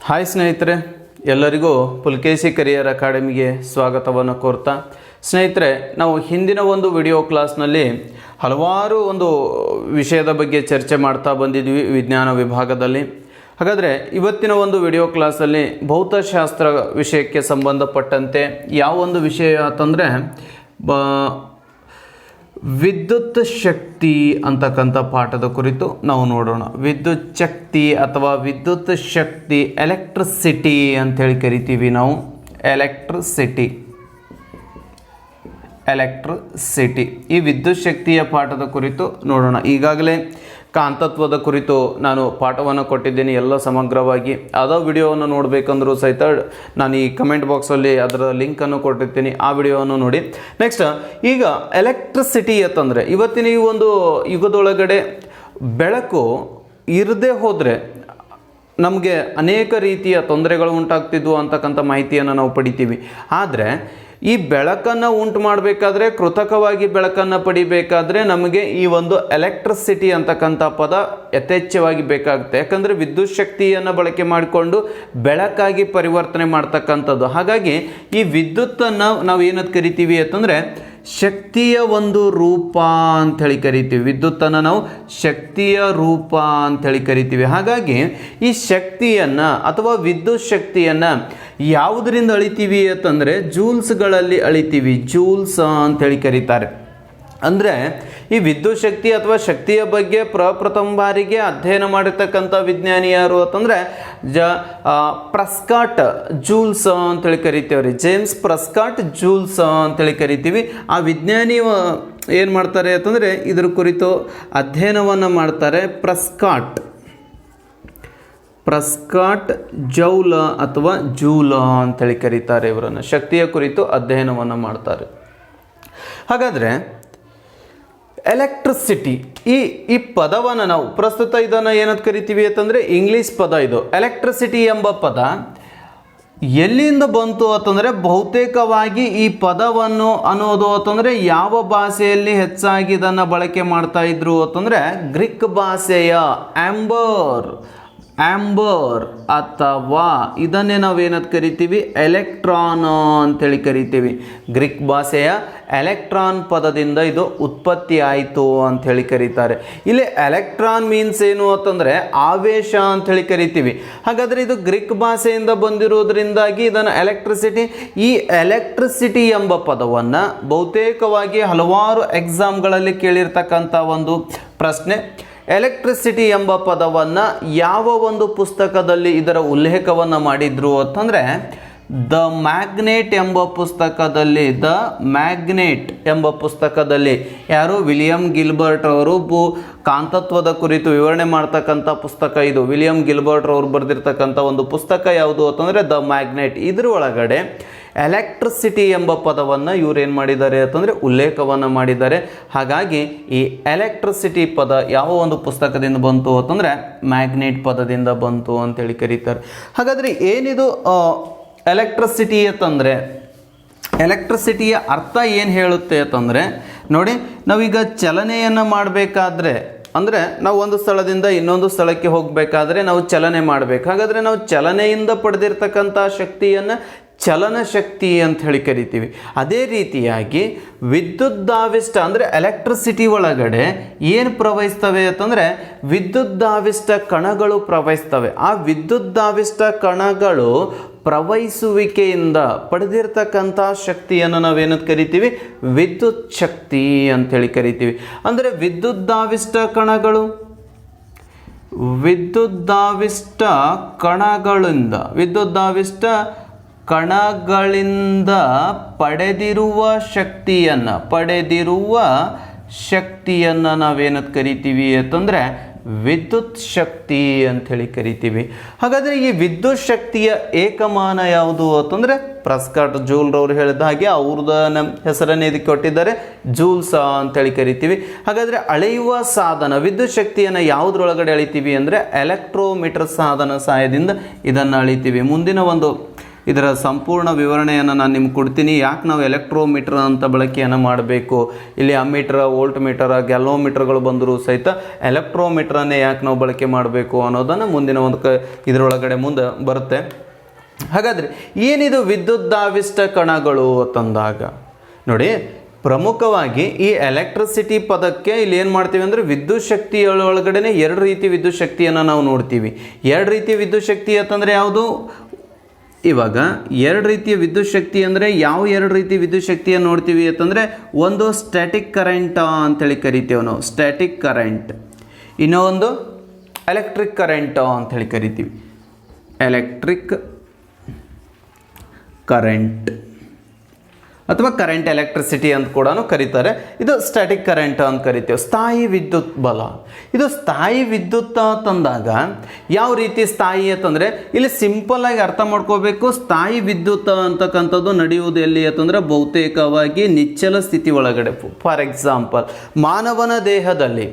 Hi ಸ್ನೇಹಿತರೆ, ಎಲ್ಲರಿಗೂ Pulakeshi career ಅಕಾಡೆಮಿಗೆ ಸ್ವಾಗತವನ್ನು ಕೋರ್ತಾ ಸ್ನೇಹಿತರೆ, ನಾವು ಹಿಂದಿನ ಒಂದು ವಿಡಿಯೋ ಕ್ಲಾಸ್ನಲ್ಲಿ ಹಲವಾರು ಒಂದು ವಿಷಯದ ಬಗ್ಗೆ ಚರ್ಚೆ ಮಾಡ್ತಾ ಬಂದಿದ್ವಿ ವಿಜ್ಞಾನ ವಿಭಾಗದಲ್ಲಿ. ಹಾಗಾದರೆ ಇವತ್ತಿನ ಒಂದು ವಿಡಿಯೋ ಕ್ಲಾಸಲ್ಲಿ ಭೌತಶಾಸ್ತ್ರ ವಿಷಯಕ್ಕೆ ಸಂಬಂಧಪಟ್ಟಂತೆ ಯಾವ ಒಂದು ವಿಷಯ ಅಂತಂದರೆ ವಿದ್ಯುತ್ ಶಕ್ತಿ ಅಂತಕ್ಕಂಥ ಪಾಠದ ಕುರಿತು ನಾವು ನೋಡೋಣ. ವಿದ್ಯುತ್ ಶಕ್ತಿ ಅಥವಾ ವಿದ್ಯುತ್ ಶಕ್ತಿ, ಎಲೆಕ್ಟ್ರಿಸಿಟಿ ಅಂಥೇಳಿ ಕರಿತೀವಿ ನಾವು. ಎಲೆಕ್ಟ್ರಿಸಿಟಿ ಈ ವಿದ್ಯುತ್ ಶಕ್ತಿಯ ಪಾಠದ ಕುರಿತು ನೋಡೋಣ. ಈಗಾಗಲೇ ಕಾಂತತ್ವದ ಕುರಿತು ನಾನು ಪಾಠವನ್ನು ಕೊಟ್ಟಿದ್ದೀನಿ ಎಲ್ಲ ಸಮಗ್ರವಾಗಿ. ಅದೋ ವಿಡಿಯೋವನ್ನು ನೋಡಬೇಕಂದ್ರೂ ಸಹಿತ ನಾನು ಈ ಕಮೆಂಟ್ ಬಾಕ್ಸಲ್ಲಿ ಅದರ ಲಿಂಕನ್ನು ಕೊಟ್ಟಿರ್ತೀನಿ, ಆ ವಿಡಿಯೋವನ್ನು ನೋಡಿ. ನೆಕ್ಸ್ಟ್, ಈಗ ಎಲೆಕ್ಟ್ರಿಸಿಟಿ ಅಂತಂದರೆ ಇವತ್ತಿನ ಈ ಒಂದು ಯುಗದೊಳಗಡೆ ಬೆಳಕು ಇರದೇ ಹೋದರೆ ನಮಗೆ ಅನೇಕ ರೀತಿಯ ತೊಂದರೆಗಳು ಉಂಟಾಗ್ತಿದ್ವು ಅಂತಕ್ಕಂಥ ಮಾಹಿತಿಯನ್ನು ನಾವು ಪಡಿತೀವಿ. ಆದರೆ ಈ ಬೆಳಕನ್ನು ಉಂಟು ಮಾಡಬೇಕಾದ್ರೆ, ಕೃತಕವಾಗಿ ಬೆಳಕನ್ನು ಪಡಿಬೇಕಾದ್ರೆ ನಮಗೆ ಈ ಒಂದು ಎಲೆಕ್ಟ್ರಿಸಿಟಿ ಅಂತಕ್ಕಂಥ ಪದ ಯಥೇಚ್ಛವಾಗಿ ಬೇಕಾಗುತ್ತೆ. ಯಾಕಂದರೆ ವಿದ್ಯುತ್ ಶಕ್ತಿಯನ್ನು ಬಳಕೆ ಮಾಡಿಕೊಂಡು ಬೆಳಕಾಗಿ ಪರಿವರ್ತನೆ ಮಾಡ್ತಕ್ಕಂಥದ್ದು. ಹಾಗಾಗಿ ಈ ವಿದ್ಯುತ್ತನ್ನು ನಾವು ಏನಂತ ಕರಿತೀವಿ ಅಂತಂದರೆ ಶಕ್ತಿಯ ಒಂದು ರೂಪ ಅಂಥೇಳಿ ಕರಿತೀವಿ. ವಿದ್ಯುತ್ತನ್ನು ನಾವು ಶಕ್ತಿಯ ರೂಪ ಅಂಥೇಳಿ ಕರಿತೀವಿ. ಹಾಗಾಗಿ ಈ ಶಕ್ತಿಯನ್ನು ಅಥವಾ ವಿದ್ಯುತ್ ಶಕ್ತಿಯನ್ನು ಯಾವುದರಿಂದ ಅಳಿತೀವಿ ಅಂತಂದರೆ ಜೂಲ್ಸ್ಗಳಲ್ಲಿ ಅಳಿತೀವಿ. ಜೂಲ್ಸ್ ಅಂಥೇಳಿ ಕರೀತಾರೆ. ಅಂದರೆ ಈ ವಿದ್ಯುತ್ ಶಕ್ತಿ ಅಥವಾ ಶಕ್ತಿಯ ಬಗ್ಗೆ ಪ್ರಪ್ರಥಮ ಬಾರಿಗೆ ಅಧ್ಯಯನ ಮಾಡಿರ್ತಕ್ಕಂಥ ವಿಜ್ಞಾನಿ ಯಾರು ಅಂತಂದರೆ ಪ್ರೆಸ್ಕಾಟ್ ಜೂಲ್ಸ್ ಅಂತೇಳಿ ಕರಿತೀವಿ ರೀ. ಜೇಮ್ಸ್ ಪ್ರೆಸ್ಕಾಟ್ ಜೂಲ್ಸ್ ಅಂತೇಳಿ ಕರಿತೀವಿ. ಆ ವಿಜ್ಞಾನಿ ಏನು ಮಾಡ್ತಾರೆ ಅಂತಂದರೆ ಇದ್ರ ಕುರಿತು ಅಧ್ಯಯನವನ್ನು ಮಾಡ್ತಾರೆ. ಪ್ರೆಸ್ಕಾಟ್ ಜೌಲ ಅಥವಾ ಜೂಲ ಅಂತೇಳಿ ಕರೀತಾರೆ. ಇವರನ್ನು ಶಕ್ತಿಯ ಕುರಿತು ಅಧ್ಯಯನವನ್ನು ಮಾಡ್ತಾರೆ. ಹಾಗಾದರೆ ಎಲೆಕ್ಟ್ರಿಸಿಟಿ ಈ ಪದವನ್ನು ನಾವು ಪ್ರಸ್ತುತ ಇದನ್ನು ಏನಂತ ಕರಿತೀವಿ ಅಂತಂದರೆ ಇಂಗ್ಲೀಷ್ ಪದ ಇದು. ಎಲೆಕ್ಟ್ರಿಸಿಟಿ ಎಂಬ ಪದ ಎಲ್ಲಿಂದ ಬಂತು ಅಂತಂದರೆ ಬಹುತೇಕವಾಗಿ ಈ ಪದವನ್ನು ಅನ್ನೋದು ಅಂತಂದರೆ ಯಾವ ಭಾಷೆಯಲ್ಲಿ ಹೆಚ್ಚಾಗಿ ಇದನ್ನು ಬಳಕೆ ಮಾಡ್ತಾ ಇದ್ರು ಅಂತಂದರೆ ಗ್ರೀಕ್ ಭಾಷೆಯ ಆಂಬರ್ ಅಥವಾ ಇದನ್ನೇ ನಾವೇನಂತ ಕರಿತೀವಿ ಎಲೆಕ್ಟ್ರಾನ್ ಅಂತೇಳಿ ಕರಿತೀವಿ. ಗ್ರೀಕ್ ಭಾಷೆಯ ಎಲೆಕ್ಟ್ರಾನ್ ಪದದಿಂದ ಇದು ಉತ್ಪತ್ತಿ ಆಯಿತು ಅಂಥೇಳಿ ಕರೀತಾರೆ. ಇಲ್ಲಿ ಎಲೆಕ್ಟ್ರಾನ್ ಮೀನ್ಸ್ ಏನು ಅಂತಂದರೆ ಆವೇಶ ಅಂಥೇಳಿ ಕರಿತೀವಿ. ಹಾಗಾದರೆ ಇದು ಗ್ರೀಕ್ ಭಾಷೆಯಿಂದ ಬಂದಿರೋದ್ರಿಂದಾಗಿ ಇದನ್ನು ಈ ಎಲೆಕ್ಟ್ರಿಸಿಟಿ ಎಂಬ ಪದವನ್ನು ಬಹುತೇಕವಾಗಿ ಹಲವಾರು ಎಕ್ಸಾಮ್ಗಳಲ್ಲಿ ಕೇಳಿರ್ತಕ್ಕಂಥ ಒಂದು ಪ್ರಶ್ನೆ. ಎಲೆಕ್ಟ್ರಿಸಿಟಿ ಎಂಬ ಪದವನ್ನು ಯಾವ ಒಂದು ಪುಸ್ತಕದಲ್ಲಿ ಇದರ ಉಲ್ಲೇಖವನ್ನು ಮಾಡಿದ್ರು ಅಂತಂದರೆ ದ ಮ್ಯಾಗ್ನೆಟ್ ಎಂಬ ಪುಸ್ತಕದಲ್ಲಿ ಯಾರು ವಿಲಿಯಂ ಗಿಲ್ಬರ್ಟ್ ಅವರು ಕಾಂತತ್ವದ ಕುರಿತು ವಿವರಣೆ ಮಾಡ್ತಕ್ಕಂಥ ಪುಸ್ತಕ ಇದು. ವಿಲಿಯಂ ಗಿಲ್ಬರ್ಟ್ ಅವರು ಬರೆದಿರ್ತಕ್ಕಂಥ ಒಂದು ಪುಸ್ತಕ ಯಾವುದು ಅಂತಂದರೆ ದ ಮ್ಯಾಗ್ನೆಟ್. ಇದ್ರ ಒಳಗಡೆ ಎಲೆಕ್ಟ್ರಿಸಿಟಿ ಎಂಬ ಪದವನ್ನು ಇವ್ರು ಏನು ಮಾಡಿದ್ದಾರೆ ಅಂತಂದರೆ ಉಲ್ಲೇಖವನ್ನು ಮಾಡಿದ್ದಾರೆ. ಹಾಗಾಗಿ ಈ ಎಲೆಕ್ಟ್ರಿಸಿಟಿ ಪದ ಯಾವ ಒಂದು ಪುಸ್ತಕದಿಂದ ಬಂತು ಅಂತಂದರೆ ಮ್ಯಾಗ್ನೆಟ್ ಪದದಿಂದ ಬಂತು ಅಂತೇಳಿ ಕರೀತಾರೆ. ಹಾಗಾದರೆ ಏನಿದು ಎಲೆಕ್ಟ್ರಿಸಿಟಿ ಅಂತಂದರೆ ಎಲೆಕ್ಟ್ರಿಸಿಟಿಯ ಅರ್ಥ ಏನು ಹೇಳುತ್ತೆ ಅಂತಂದರೆ ನೋಡಿ, ನಾವೀಗ ಚಲನೆಯನ್ನು ಮಾಡಬೇಕಾದ್ರೆ ಅಂದರೆ ನಾವು ಒಂದು ಸ್ಥಳದಿಂದ ಇನ್ನೊಂದು ಸ್ಥಳಕ್ಕೆ ಹೋಗಬೇಕಾದ್ರೆ ನಾವು ಚಲನೆ ಮಾಡಬೇಕು. ಹಾಗಾದರೆ ನಾವು ಚಲನೆಯಿಂದ ಪಡೆದಿರ್ತಕ್ಕಂಥ ಶಕ್ತಿಯನ್ನು ಚಲನ ಶಕ್ತಿ ಅಂತ ಹೇಳಿ ಕರಿತೀವಿ. ಅದೇ ರೀತಿಯಾಗಿ ವಿದ್ಯುದ್ದಾವಿಷ್ಟ ಅಂದರೆ ಎಲೆಕ್ಟ್ರಿಸಿಟಿ ಒಳಗಡೆ ಏನು ಪ್ರವಹಿಸ್ತವೆ ಅಂತಂದರೆ ವಿದ್ಯುದ್ದಾವಿಷ್ಟ ಕಣಗಳು ಪ್ರವಹಿಸ್ತವೆ. ಆ ವಿದ್ಯುದ್ದಾವಿಷ್ಟ ಕಣಗಳು ಪ್ರವಹಿಸುವಿಕೆಯಿಂದ ಪಡೆದಿರ್ತಕ್ಕಂಥ ಶಕ್ತಿಯನ್ನು ನಾವೇನಂತ ಕರಿತೀವಿ ವಿದ್ಯುತ್ ಶಕ್ತಿ ಅಂಥೇಳಿ ಕರಿತೀವಿ. ಅಂದರೆ ವಿದ್ಯುದ್ದಾವಿಷ್ಟ ಕಣಗಳಿಂದ ಪಡೆದಿರುವ ಶಕ್ತಿಯನ್ನು ನಾವೇನಂತ ಕರಿತೀವಿ ಅಂತಂದರೆ ವಿದ್ಯುತ್ ಶಕ್ತಿ ಅಂಥೇಳಿ ಕರಿತೀವಿ. ಹಾಗಾದರೆ ಈ ವಿದ್ಯುತ್ ಶಕ್ತಿಯ ಏಕಮಾನ ಯಾವುದು ಅಂತಂದರೆ ಪ್ರೆಸ್ಕಾಟ್ ಜೂಲ್ರವರು ಹೇಳಿದ ಹಾಗೆ ಅವ್ರದ್ದು ಹೆಸರನ್ನೇ ಇದಕ್ಕೆ ಕೊಟ್ಟಿದ್ದಾರೆ, ಜೂಲ್ಸ್ ಅಂತೇಳಿ ಕರಿತೀವಿ. ಹಾಗಾದರೆ ಅಳೆಯುವ ಸಾಧನ ವಿದ್ಯುತ್ ಶಕ್ತಿಯನ್ನು ಯಾವುದ್ರೊಳಗಡೆ ಅಳಿತೀವಿ ಅಂದರೆ ಎಲೆಕ್ಟ್ರೋಮೀಟರ್ ಸಾಧನ ಸಹಾಯದಿಂದ ಇದನ್ನು ಅಳಿತೀವಿ. ಮುಂದಿನ ಒಂದು ಇದರ ಸಂಪೂರ್ಣ ವಿವರಣೆಯನ್ನು ನಾನು ನಿಮ್ಗೆ ಕೊಡ್ತೀನಿ. ಯಾಕೆ ನಾವು ಎಲೆಕ್ಟ್ರೋಮೀಟರ್ ಅಂತ ಬಳಕೆಯನ್ನು ಮಾಡಬೇಕು, ಇಲ್ಲಿ ಅಮ್ಮೀಟರ್, ವೋಲ್ಟ್ ಮೀಟರ್, ಗ್ಯಾಲೋಮೀಟರ್ಗಳು ಬಂದರೂ ಸಹಿತ ಎಲೆಕ್ಟ್ರೋಮೀಟ್ರನ್ನೇ ಯಾಕೆ ನಾವು ಬಳಕೆ ಮಾಡಬೇಕು ಅನ್ನೋದನ್ನು ಮುಂದಿನ ಒಂದು ಇದರೊಳಗಡೆ ಮುಂದೆ ಬರುತ್ತೆ. ಹಾಗಾದರೆ ಏನಿದು ವಿದ್ಯುದ್ದಾವಿಷ್ಟ ಕಣಗಳು ಅಂತಂದಾಗ ನೋಡಿ, ಪ್ರಮುಖವಾಗಿ ಈ ಎಲೆಕ್ಟ್ರಿಸಿಟಿ ಪದಕ್ಕೆ ಇಲ್ಲಿ ಏನು ಮಾಡ್ತೀವಿ ಅಂದರೆ ವಿದ್ಯುತ್ ಶಕ್ತಿಯೊಳಗಡೆ ಎರಡು ರೀತಿ ವಿದ್ಯುತ್ ಶಕ್ತಿಯನ್ನು ನಾವು ನೋಡ್ತೀವಿ. ಎರಡು ರೀತಿಯ ವಿದ್ಯುತ್ ಶಕ್ತಿ ಅಂತಂದರೆ ಯಾವುದು? ಇವಾಗ ಎರಡು ರೀತಿಯ ವಿದ್ಯುತ್ ಶಕ್ತಿ ಅಂದರೆ ಯಾವ ಎರಡು ರೀತಿ ವಿದ್ಯುತ್ ಶಕ್ತಿಯನ್ನು ನೋಡ್ತೀವಿ ಅಂತಂದರೆ, ಒಂದು ಸ್ಟ್ಯಾಟಿಕ್ ಕರೆಂಟ್ ಅಂತೇಳಿ ಕರಿತೀವಿ ನಾವು, ಸ್ಟ್ಯಾಟಿಕ್ ಕರೆಂಟ್. ಇನ್ನೊಂದು ಎಲೆಕ್ಟ್ರಿಕ್ ಕರೆಂಟ್ ಅಂಥೇಳಿ ಕರಿತೀವಿ, ಎಲೆಕ್ಟ್ರಿಕ್ ಕರೆಂಟ್ ಅಥವಾ ಕರೆಂಟ್ ಎಲೆಕ್ಟ್ರಿಸಿಟಿ ಅಂತ ಕೂಡ ಕರೀತಾರೆ. ಇದು ಸ್ಟ್ಯಾಟಿಕ್ ಕರೆಂಟ್ ಅಂತ ಕರಿತೇವೆ. ಸ್ಥಾಯಿ ವಿದ್ಯುತ್ ಬಲ, ಇದು ಸ್ಥಾಯಿ ವಿದ್ಯುತ್ ಅಂತಂದಾಗ ಯಾವ ರೀತಿ ಸ್ಥಾಯಿ ಅಂತಂದರೆ, ಇಲ್ಲಿ ಸಿಂಪಲ್ಲಾಗಿ ಅರ್ಥ ಮಾಡ್ಕೋಬೇಕು. ಸ್ಥಾಯಿ ವಿದ್ಯುತ್ ಅಂತಕ್ಕಂಥದ್ದು ನಡೆಯುವುದು ಎಲ್ಲಿ ಅಂತಂದರೆ ಬಹುತೇಕವಾಗಿ ನಿಶ್ಚಲ ಸ್ಥಿತಿ ಒಳಗಡೆ. ಫಾರ್ ಎಕ್ಸಾಂಪಲ್, ಮಾನವನ ದೇಹದಲ್ಲಿ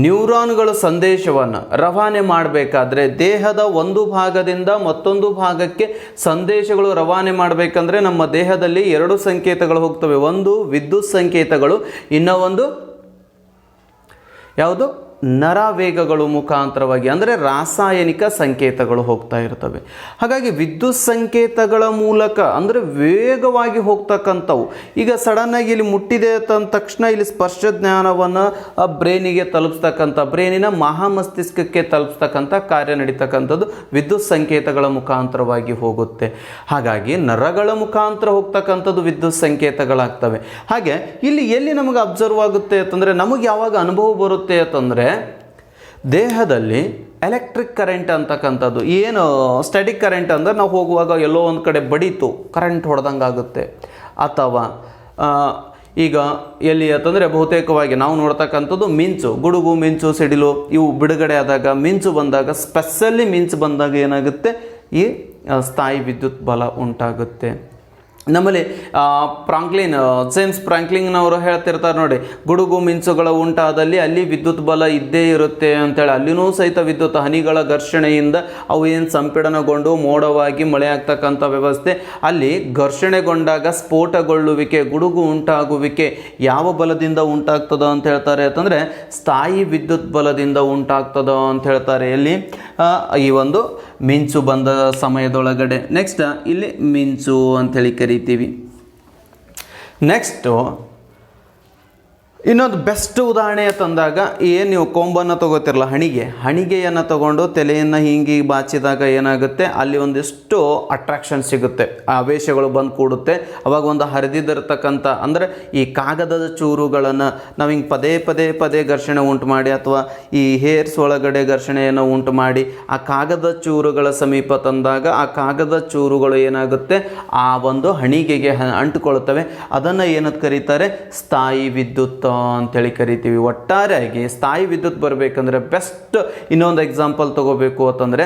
ನ್ಯೂರಾನ್ಗಳು ಸಂದೇಶವನ್ನು ರವಾನೆ ಮಾಡಬೇಕಾದ್ರೆ ದೇಹದ ಒಂದು ಭಾಗದಿಂದ ಮತ್ತೊಂದು ಭಾಗಕ್ಕೆ ಸಂದೇಶಗಳು ರವಾನೆ ಮಾಡಬೇಕಂದ್ರೆ ನಮ್ಮ ದೇಹದಲ್ಲಿ ಎರಡು ಸಂಕೇತಗಳು ಹೋಗ್ತವೆ. ಒಂದು ವಿದ್ಯುತ್ ಸಂಕೇತಗಳು, ಇನ್ನೊಂದು ಯಾವುದು? ನರವೇಗಗಳು ಮುಖಾಂತರವಾಗಿ, ಅಂದರೆ ರಾಸಾಯನಿಕ ಸಂಕೇತಗಳು ಹೋಗ್ತಾ ಇರ್ತವೆ. ಹಾಗಾಗಿ ವಿದ್ಯುತ್ ಸಂಕೇತಗಳ ಮೂಲಕ ಅಂದರೆ ವೇಗವಾಗಿ ಹೋಗ್ತಕ್ಕಂಥವು. ಈಗ ಸಡನ್ನಾಗಿ ಇಲ್ಲಿ ಮುಟ್ಟಿದೆ ಅಂದ ತಕ್ಷಣ ಇಲ್ಲಿ ಸ್ಪರ್ಶ ಜ್ಞಾನವನ್ನು ಬ್ರೈನಿಗೆ ತಲುಪಿಸ್ತಕ್ಕಂಥ, ಬ್ರೈನಿನ ಮಹಾಮಸ್ತಿಷ್ಕಕ್ಕೆ ತಲುಪಿಸ್ತಕ್ಕಂಥ ಕಾರ್ಯ ನಡೀತಕ್ಕಂಥದ್ದು ವಿದ್ಯುತ್ ಸಂಕೇತಗಳ ಮುಖಾಂತರವಾಗಿ ಹೋಗುತ್ತೆ. ಹಾಗಾಗಿ ನರಗಳ ಮುಖಾಂತರ ಹೋಗ್ತಕ್ಕಂಥದ್ದು ವಿದ್ಯುತ್ ಸಂಕೇತಗಳಾಗ್ತವೆ. ಹಾಗೆ ಇಲ್ಲಿ ಎಲ್ಲಿ ನಮಗೆ ಅಬ್ಸರ್ವ್ ಆಗುತ್ತೆ ಅಂತಂದರೆ, ನಮಗೆ ಯಾವಾಗ ಅನುಭವ ಬರುತ್ತೆ ಅಂತಂದರೆ, ದೇಹದಲ್ಲಿ ಎಲೆಕ್ಟ್ರಿಕ್ ಕರೆಂಟ್ ಅಂತಕ್ಕಂಥದ್ದು ಏನು, ಸ್ಟ್ಯಾಟಿಕ್ ಕರೆಂಟ್ ಅಂದರೆ ನಾವು ಹೋಗುವಾಗ ಎಲ್ಲೋ ಒಂದು ಕಡೆ ಬಡೀತು, ಕರೆಂಟ್ ಹೊಡೆದಂಗೆ ಆಗುತ್ತೆ. ಅಥವಾ ಈಗ ಎಲ್ಲಿ ಅಂತಂದರೆ ಬಹುತೇಕವಾಗಿ ನಾವು ನೋಡ್ತಕ್ಕಂಥದ್ದು ಮಿಂಚು, ಗುಡುಗು, ಮಿಂಚು, ಸಿಡಿಲು ಇವು ಬಿಡುಗಡೆ ಆದಾಗ, ಮಿಂಚು ಬಂದಾಗ, ಸ್ಪೆಷಲಿ ಮಿಂಚು ಬಂದಾಗ ಏನಾಗುತ್ತೆ, ಈ ಸ್ಥಾಯಿ ವಿದ್ಯುತ್ ಬಲ ಉಂಟಾಗುತ್ತೆ. ನಮ್ಮಲ್ಲಿ ಜೇಮ್ಸ್ ಫ್ರಾಂಕ್ಲಿನ್ನವರು ಹೇಳ್ತಿರ್ತಾರೆ ನೋಡಿ, ಗುಡುಗು ಮಿಂಚುಗಳ ಉಂಟಾದಲ್ಲಿ ಅಲ್ಲಿ ವಿದ್ಯುತ್ ಬಲ ಇದ್ದೇ ಇರುತ್ತೆ ಅಂತೇಳಿ. ಅಲ್ಲಿನೂ ಸಹಿತ ವಿದ್ಯುತ್ ಹನಿಗಳ ಘರ್ಷಣೆಯಿಂದ ಅವು ಏನು ಸಂಪೀಡನಗೊಂಡು ಮೋಡವಾಗಿ ಮಳೆ ಆಗ್ತಕ್ಕಂಥ ವ್ಯವಸ್ಥೆ, ಅಲ್ಲಿ ಘರ್ಷಣೆಗೊಂಡಾಗ ಸ್ಫೋಟಗೊಳ್ಳುವಿಕೆ, ಗುಡುಗು ಉಂಟಾಗುವಿಕೆ ಯಾವ ಬಲದಿಂದ ಉಂಟಾಗ್ತದೋ ಅಂತ ಹೇಳ್ತಾರೆ ಅಂತಂದರೆ ಸ್ಥಾಯಿ ವಿದ್ಯುತ್ ಬಲದಿಂದ ಉಂಟಾಗ್ತದೋ ಅಂತ ಹೇಳ್ತಾರೆ. ಎಲ್ಲಿ ಈ ಒಂದು ಮಿಂಚು ಬಂದ ಸಮಯದೊಳಗಡೆ. ನೆಕ್ಸ್ಟ್ ಇಲ್ಲಿ ಮಿಂಚು ಅಂಥೇಳಿ ಕರಿತೀವಿ. ನೆಕ್ಸ್ಟು ಇನ್ನೊಂದು ಬೆಸ್ಟ್ ಉದಾಹರಣೆ ತಂದಾಗ, ಏನು ನೀವು ಕೊಂಬನ್ನು ತಗೋತಿರಲ್ಲ, ಹಣಿಗೆಯನ್ನು ತಗೊಂಡು ತಲೆಯನ್ನು ಹಿಂಗೆ ಬಾಚಿದಾಗ ಏನಾಗುತ್ತೆ, ಅಲ್ಲಿ ಒಂದಿಷ್ಟು ಅಟ್ರಾಕ್ಷನ್ ಸಿಗುತ್ತೆ, ಆವೇಶಗಳು ಬಂದು ಕೂಡುತ್ತೆ. ಅವಾಗ ಒಂದು ಹರಿದಿರತಕ್ಕಂಥ ಅಂದರೆ ಈ ಕಾಗದದ ಚೂರುಗಳನ್ನು ನಾವು ಹಿಂಗೆ ಪದೇ ಘರ್ಷಣೆ ಉಂಟು ಮಾಡಿ, ಅಥವಾ ಈ ಹೇರ್ಸ್ ಒಳಗಡೆ ಘರ್ಷಣೆಯನ್ನು ಉಂಟು ಮಾಡಿ ಆ ಕಾಗದ ಚೂರುಗಳ ಸಮೀಪ ತಂದಾಗ ಆ ಕಾಗದ ಚೂರುಗಳು ಏನಾಗುತ್ತೆ, ಆ ಒಂದು ಹಣಿಗೆಗೆ ಅಂಟುಕೊಳ್ಳುತ್ತವೆ. ಅದನ್ನು ಏನಂತ ಕರೀತಾರೆ, ಸ್ಥಾಯಿ ವಿದ್ಯುತ್ ಅಂತೇಳಿ ಕರಿತೀವಿ. ಒಟ್ಟಾರೆಯಾಗಿ ಸ್ಥಾಯಿ ವಿದ್ಯುತ್ ಬರಬೇಕಂದ್ರೆ ಬೆಸ್ಟ್ ಇನ್ನೊಂದು ಎಕ್ಸಾಂಪಲ್ ತಗೋಬೇಕು ಅಂತಂದರೆ,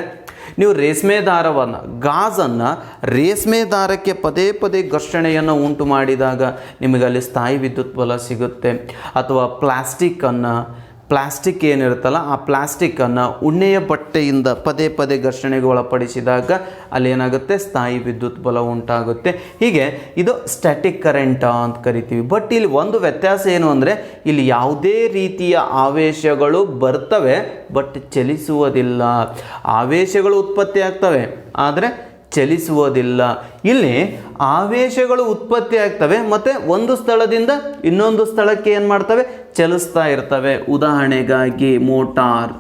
ನೀವು ರೇಷ್ಮೆ ದಾರವನ್ನು, ಗಾಜನ್ನು ರೇಷ್ಮೆ ದಾರಕ್ಕೆ ಪದೇ ಘರ್ಷಣೆಯನ್ನು ಉಂಟು ಮಾಡಿದಾಗ ನಿಮಗೆ ಅಲ್ಲಿ ಸ್ಥಾಯಿ ವಿದ್ಯುತ್ ಬಲ ಸಿಗುತ್ತೆ. ಅಥವಾ ಪ್ಲಾಸ್ಟಿಕ್ ಏನಿರುತ್ತಲ್ಲ, ಆ ಪ್ಲಾಸ್ಟಿಕ್ಕನ್ನು ಉಣ್ಣೆಯ ಬಟ್ಟೆಯಿಂದ ಪದೇ ಘರ್ಷಣೆಗೆ ಒಳಪಡಿಸಿದಾಗ ಅಲ್ಲಿ ಏನಾಗುತ್ತೆ, ಸ್ಥಾಯಿ ವಿದ್ಯುತ್ ಬಲ ಉಂಟಾಗುತ್ತೆ. ಹೀಗೆ ಇದು ಸ್ಟ್ಯಾಟಿಕ್ ಕರೆಂಟ್ ಅಂತ ಕರಿತೀವಿ. ಬಟ್ ಇಲ್ಲಿ ಒಂದು ವ್ಯತ್ಯಾಸ ಏನು ಅಂದರೆ, ಇಲ್ಲಿ ಯಾವುದೇ ರೀತಿಯ ಆವೇಶಗಳು ಬರ್ತವೆ ಬಟ್ ಚಲಿಸುವುದಿಲ್ಲ. ಆವೇಶಗಳು ಉತ್ಪತ್ತಿ ಆಗ್ತವೆ ಆದರೆ ಚಲಿಸುವುದಿಲ್ಲ. ಇಲ್ಲಿ ಆವೇಶಗಳು ಉತ್ಪತ್ತಿ ಆಗ್ತವೆ ಮತ್ತು ಒಂದು ಸ್ಥಳದಿಂದ ಇನ್ನೊಂದು ಸ್ಥಳಕ್ಕೆ ಏನು ಮಾಡ್ತವೆ, ಚಲಿಸ್ತಾ ಇರ್ತವೆ. ಉದಾಹರಣೆಗಾಗಿ ಮೋಟಾರ್,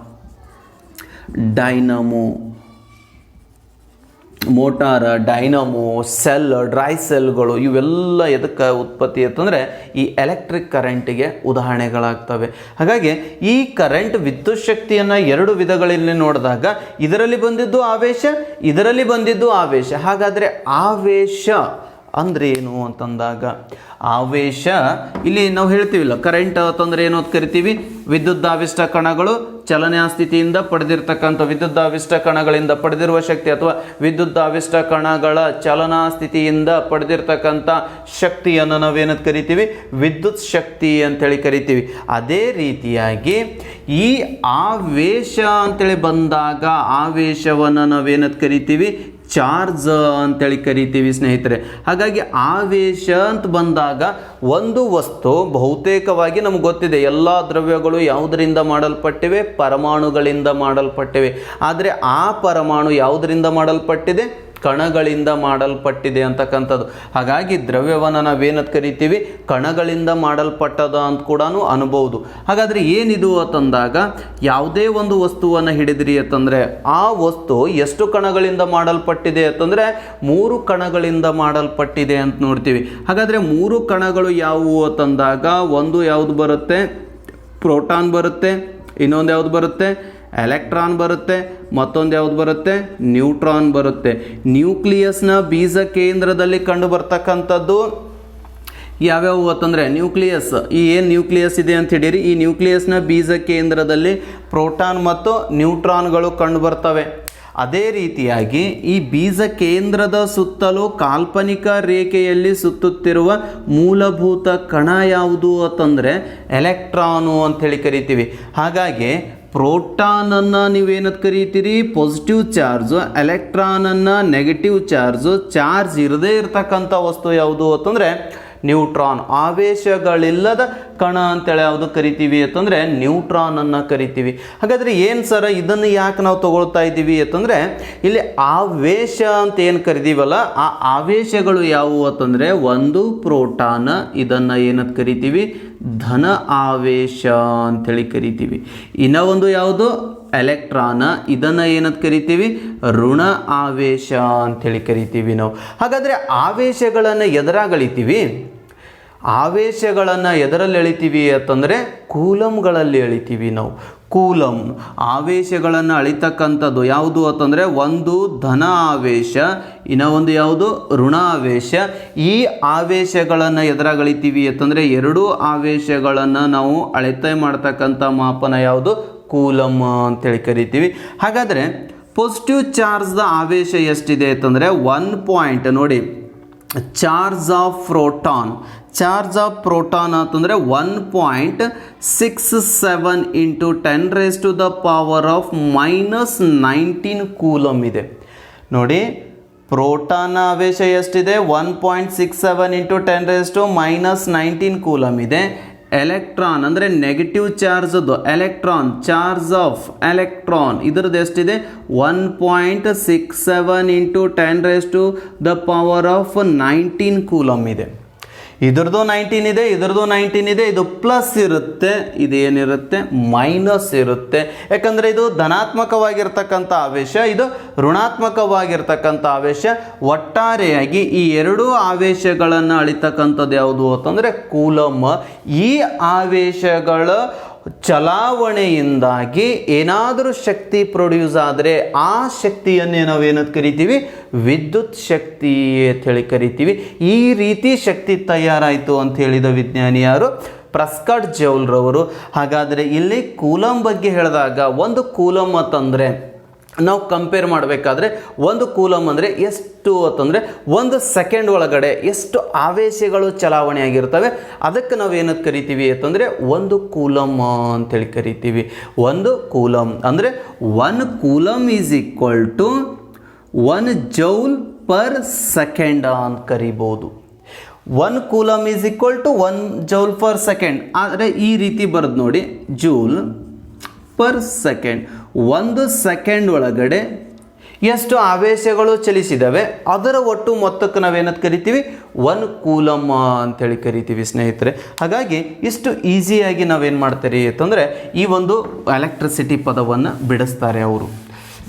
ಡೈನಮೋ, ಸೆಲ್, ಡ್ರೈ ಸೆಲ್ಗಳು ಇವೆಲ್ಲ ಎದಕ್ಕೆ ಉತ್ಪತ್ತಿ ಅಂತಂದರೆ ಈ ಎಲೆಕ್ಟ್ರಿಕ್ ಕರೆಂಟಿಗೆ ಉದಾಹರಣೆಗಳಾಗ್ತವೆ. ಹಾಗಾಗಿ ಈ ಕರೆಂಟ್ ವಿದ್ಯುತ್ ಶಕ್ತಿಯನ್ನು ಎರಡು ವಿಧಗಳಲ್ಲಿ ನೋಡಿದಾಗ ಇದರಲ್ಲಿ ಬಂದಿದ್ದು ಆವೇಶ, ಇದರಲ್ಲಿ ಬಂದಿದ್ದು ಆವೇಶ. ಹಾಗಾದರೆ ಆವೇಶ ಅಂದರೆ ಏನು ಅಂತಂದಾಗ, ಆವೇಶ ಇಲ್ಲಿ ನಾವು ಹೇಳ್ತೀವಿಲ್ಲ, ಕರೆಂಟ್ ಅಂತಂದರೆ ಏನು ಅಂತ ಕರಿತೀವಿ, ವಿದ್ಯುದ್ದಾವಿಷ್ಟ ಕಣಗಳು ಚಲನೆಯ ಸ್ಥಿತಿಯಿಂದ ಪಡೆದಿರ್ತಕ್ಕಂಥ, ವಿದ್ಯುದ್ದಾವಿಷ್ಟ ಕಣಗಳಿಂದ ಪಡೆದಿರುವ ಶಕ್ತಿ ಅಥವಾ ವಿದ್ಯುದ್ದಾವಿಷ್ಟ ಕಣಗಳ ಚಲನಾ ಸ್ಥಿತಿಯಿಂದ ಪಡೆದಿರ್ತಕ್ಕಂಥ ಶಕ್ತಿಯನ್ನು ನಾವೇನಂತ ಕರಿತೀವಿ, ವಿದ್ಯುತ್ ಶಕ್ತಿ ಅಂತೇಳಿ ಕರಿತೀವಿ. ಅದೇ ರೀತಿಯಾಗಿ ಈ ಆವೇಶ ಅಂತೇಳಿ ಬಂದಾಗ ಆವೇಶವನ್ನು ನಾವೇನಂತ ಕರಿತೀವಿ, ಚಾರ್ಜ್ ಅಂತೇಳಿ ಕರಿತೀವಿ ಸ್ನೇಹಿತರೆ. ಹಾಗಾಗಿ ಆವೇಶ ಅಂತ ಬಂದಾಗ ಒಂದು ವಸ್ತು ಬಹುತೇಕವಾಗಿ ನಮ್ಗೆ ಗೊತ್ತಿದೆ, ಎಲ್ಲ ದ್ರವ್ಯಗಳು ಯಾವುದರಿಂದ ಮಾಡಲ್ಪಟ್ಟಿವೆ? ಪರಮಾಣುಗಳಿಂದ ಮಾಡಲ್ಪಟ್ಟಿವೆ. ಆದರೆ ಆ ಪರಮಾಣು ಯಾವುದರಿಂದ ಮಾಡಲ್ಪಟ್ಟಿದೆ? ಕಣಗಳಿಂದ ಮಾಡಲ್ಪಟ್ಟಿದೆ ಅಂತಕ್ಕಂಥದ್ದು. ಹಾಗಾಗಿ ದ್ರವ್ಯವನ್ನು ನಾವೇನಂತ ಕರಿತೀವಿ? ಕಣಗಳಿಂದ ಮಾಡಲ್ಪಟ್ಟದ ಅಂತ ಕೂಡ ಅನ್ಬೋದು. ಹಾಗಾದರೆ ಏನಿದು ಅಂತಂದಾಗ ಯಾವುದೇ ಒಂದು ವಸ್ತುವನ್ನು ಹಿಡಿದ್ರಿ ಅಂತಂದರೆ ಆ ವಸ್ತು ಎಷ್ಟು ಕಣಗಳಿಂದ ಮಾಡಲ್ಪಟ್ಟಿದೆ ಅಂತಂದರೆ 3 ಕಣಗಳಿಂದ ಮಾಡಲ್ಪಟ್ಟಿದೆ ಅಂತ ನೋಡ್ತೀವಿ. ಹಾಗಾದರೆ 3 ಕಣಗಳು ಯಾವುವು ಅಂತಂದಾಗ ಒಂದು ಯಾವುದು ಬರುತ್ತೆ? ಪ್ರೋಟಾನ್ ಬರುತ್ತೆ, ಇನ್ನೊಂದು ಯಾವುದು ಬರುತ್ತೆ? ಎಲೆಕ್ಟ್ರಾನ್ ಬರುತ್ತೆ, ಮತ್ತೊಂದು ಯಾವುದು ಬರುತ್ತೆ? ನ್ಯೂಟ್ರಾನ್ ಬರುತ್ತೆ. ನ್ಯೂಕ್ಲಿಯಸ್ನ ಬೀಜ ಕೇಂದ್ರದಲ್ಲಿ ಕಂಡು ಬರ್ತಕ್ಕಂಥದ್ದು ಯಾವ್ಯಾವು ಅಂತಂದರೆ ನ್ಯೂಕ್ಲಿಯಸ್, ಈ ಏನು ನ್ಯೂಕ್ಲಿಯಸ್ ಇದೆ ಅಂತ ಹೇಳಿರಿ, ಈ ನ್ಯೂಕ್ಲಿಯಸ್ನ ಬೀಜ ಕೇಂದ್ರದಲ್ಲಿ ಪ್ರೋಟಾನ್ ಮತ್ತು ನ್ಯೂಟ್ರಾನ್ಗಳು ಕಂಡು ಬರ್ತವೆ. ಅದೇ ರೀತಿಯಾಗಿ ಈ ಬೀಜ ಕೇಂದ್ರದ ಸುತ್ತಲೂ ಕಾಲ್ಪನಿಕ ರೇಖೆಯಲ್ಲಿ ಸುತ್ತುತ್ತಿರುವ ಮೂಲಭೂತ ಕಣ ಯಾವುದು ಅಂತಂದರೆ ಎಲೆಕ್ಟ್ರಾನು ಅಂಥೇಳಿ ಕರಿತೀವಿ. ಹಾಗಾಗಿ ಪ್ರೋಟಾನನ್ನು ನೀವೇನಂತ ಕರೀತೀರಿ? Positive charge. ಎಲೆಕ್ಟ್ರಾನನ್ನು ನೆಗೆಟಿವ್ ಚಾರ್ಜು. ಚಾರ್ಜ್ ಇರದೇ ಇರತಕ್ಕಂಥ ವಸ್ತು ಯಾವುದು ಅಂತಂದರೆ ನ್ಯೂಟ್ರಾನ್. ಆವೇಶಗಳಿಲ್ಲದ ಕಣ ಅಂತೇಳಿ ಯಾವುದು ಕರಿತೀವಿ ಅಂತಂದರೆ ನ್ಯೂಟ್ರಾನನ್ನು ಕರಿತೀವಿ. ಹಾಗಾದರೆ ಏನು ಸರ ಇದನ್ನು ಯಾಕೆ ನಾವು ತಗೊಳ್ತಾ ಇದ್ದೀವಿ ಅಂತಂದರೆ ಇಲ್ಲಿ ಆವೇಶ ಅಂತ ಏನು ಕರಿತೀವಲ್ಲ, ಆ ಆವೇಶಗಳು ಯಾವುವು ಅಂತಂದರೆ ಒಂದು ಪ್ರೋಟಾನ್, ಇದನ್ನು ಏನಂತ ಕರಿತೀವಿ? ಧನ ಆವೇಶ ಅಂಥೇಳಿ ಕರಿತೀವಿ. ಇನ್ನೂ ಒಂದು ಯಾವುದು? ಎಲೆಕ್ಟ್ರಾನ್, ಇದನ್ನು ಏನಂತ ಕರಿತೀವಿ? ಋಣ ಆವೇಶ ಅಂಥೇಳಿ ಕರಿತೀವಿ ನಾವು. ಹಾಗಾದರೆ ಆವೇಶಗಳನ್ನು ಎದರಾಗಳಿತೀವಿ? ಆವೇಶಗಳನ್ನು ಎದರಲ್ಲಿ ಎಳಿತೀವಿ ಅಂತಂದರೆ ಕೂಲಮ್ಗಳಲ್ಲಿ ಎಳಿತೀವಿ ನಾವು. ಕೂಲಮ್ ಆವೇಶಗಳನ್ನು ಅಳಿತಕ್ಕಂಥದ್ದು ಯಾವುದು ಅಂತಂದರೆ ಒಂದು ಧನ ಆವೇಶ, ಇನ್ನೂ ಒಂದು ಯಾವುದು? ಋಣ ಆವೇಶ. ಈ ಆವೇಶಗಳನ್ನು ಎದರಾಗಳಿತೀವಿ ಅಂತಂದರೆ ಎರಡೂ ಆವೇಶಗಳನ್ನು ನಾವು ಅಳತೆ ಮಾಡ್ತಕ್ಕಂಥ ಮಾಪನ ಯಾವುದು? ಕೂಲಮ್ ಅಂತೇಳಿ ಕರಿತೀವಿ. ಹಾಗಾದರೆ ಪಾಸಿಟಿವ್ ಚಾರ್ಜ್ದ ಆವೇಶ ಎಷ್ಟಿದೆ ಅಂತಂದರೆ 1 ಪಾಯಿಂಟ್ ನೋಡಿ, charge of proton. Charge of proton ಅಂತಂದರೆ 1.67 ಇಂಟು 10⁻⁻⁻19 ಕೂಲಮ್ ಇದೆ ನೋಡಿ. ಪ್ರೋಟಾನ್ ಆವೇಶ ಎಷ್ಟಿದೆ? 1.67 ಇಂಟು 10⁻⁻19 ಕೂಲಮ್ ಇದೆ. ಎಲೆಕ್ಟ್ರಾನ್ ಅಂದರೆ ನೆಗೆಟಿವ್ ಚಾರ್ಜದ್ದು ಎಲೆಕ್ಟ್ರಾನ್, ಚಾರ್ಜ್ ಆಫ್ ಎಲೆಕ್ಟ್ರಾನ್ ಇದರದ್ದು ಎಷ್ಟಿದೆ? 1.67 ಇಂಟು 10⁻⁻19 ಕೂಲಮ್ ಇದೆ. ಇದರದ್ದು 19 ಇದೆ, ಇದರದ್ದು 19 ಇದೆ. ಇದು ಪ್ಲಸ್ ಇರುತ್ತೆ, ಇದೇನಿರುತ್ತೆ? ಮೈನಸ್ ಇರುತ್ತೆ. ಯಾಕಂದರೆ ಇದು ಧನಾತ್ಮಕವಾಗಿರ್ತಕ್ಕಂಥ ಆವೇಶ, ಇದು ಋಣಾತ್ಮಕವಾಗಿರ್ತಕ್ಕಂಥ ಆವೇಶ. ಒಟ್ಟಾರೆಯಾಗಿ ಈ ಎರಡೂ ಆವೇಶಗಳನ್ನು ಅಳಿತಕ್ಕಂಥದ್ದು ಯಾವುದು ಅಂತಂದರೆ ಕೂಲಮ್. ಈ ಆವೇಶಗಳ ಚಲಾವಣೆಯಿಂದಾಗಿ ಏನಾದರೂ ಶಕ್ತಿ ಪ್ರೊಡ್ಯೂಸ್ ಆದರೆ ಆ ಶಕ್ತಿಯನ್ನೇ ನಾವೇನಂತ ಕರಿತೀವಿ? ವಿದ್ಯುತ್ ಶಕ್ತಿ ಅಂತ ಹೇಳಿ ಕರಿತೀವಿ. ಈ ರೀತಿ ಶಕ್ತಿ ತಯಾರಾಯಿತು ಅಂತ ಹೇಳಿದ ವಿಜ್ಞಾನಿ ಯಾರು? ಪ್ರೆಸ್ಕಾಟ್ ಜೌಲ್ರವರು. ಹಾಗಾದರೆ ಇಲ್ಲಿ ಕೂಲಮ್ ಬಗ್ಗೆ ಹೇಳಿದಾಗ ಒಂದು ಕೂಲಮ್ ಅಂತಂದರೆ ನಾವು ಕಂಪೇರ್ ಮಾಡಬೇಕಾದ್ರೆ ಒಂದು ಕೂಲಮ್ ಅಂದರೆ ಎಷ್ಟು ಅಂತಂದರೆ 1 ಸೆಕೆಂಡ್ ಒಳಗಡೆ ಎಷ್ಟು ಆವೇಶಗಳು ಚಲಾವಣೆ ಆಗಿರ್ತವೆ ಅದಕ್ಕೆ ನಾವು ಏನಂತ ಕರಿತೀವಿ ಅಂತಂದರೆ 1 ಕೂಲಮ್ ಅಂತೇಳಿ ಕರಿತೀವಿ. 1 ಕೂಲಮ್ ಅಂದರೆ 1 coulomb is equal to 1 joule per second ಅಂತ ಕರಿಬೋದು. 1 coulomb is equal to 1 joule per second. ಆದರೆ ಈ ರೀತಿ ಬರೆದು ನೋಡಿ, ಜೂಲ್ ಪರ್ ಸೆಕೆಂಡ್. 1 ಸೆಕೆಂಡ್ ಒಳಗಡೆ ಎಷ್ಟು ಆವೇಶಗಳು ಚಲಿಸಿದವೆ ಅದರ ಒಟ್ಟು ಮೊತ್ತಕ್ಕೆ ನಾವೇನಂತ ಕರಿತೀವಿ? 1 ಕೂಲಮ್ ಅಂತೇಳಿ ಕರಿತೀವಿ ಸ್ನೇಹಿತರೆ. ಹಾಗಾಗಿ ಇಷ್ಟು ಈಸಿಯಾಗಿ ನಾವೇನು ಮಾಡ್ತೀರಿ ಅಂತಂದರೆ ಈ ಒಂದು ಎಲೆಕ್ಟ್ರಿಸಿಟಿ ಪದವನ್ನು ಬಿಡಿಸ್ತಾರೆ ಅವರು.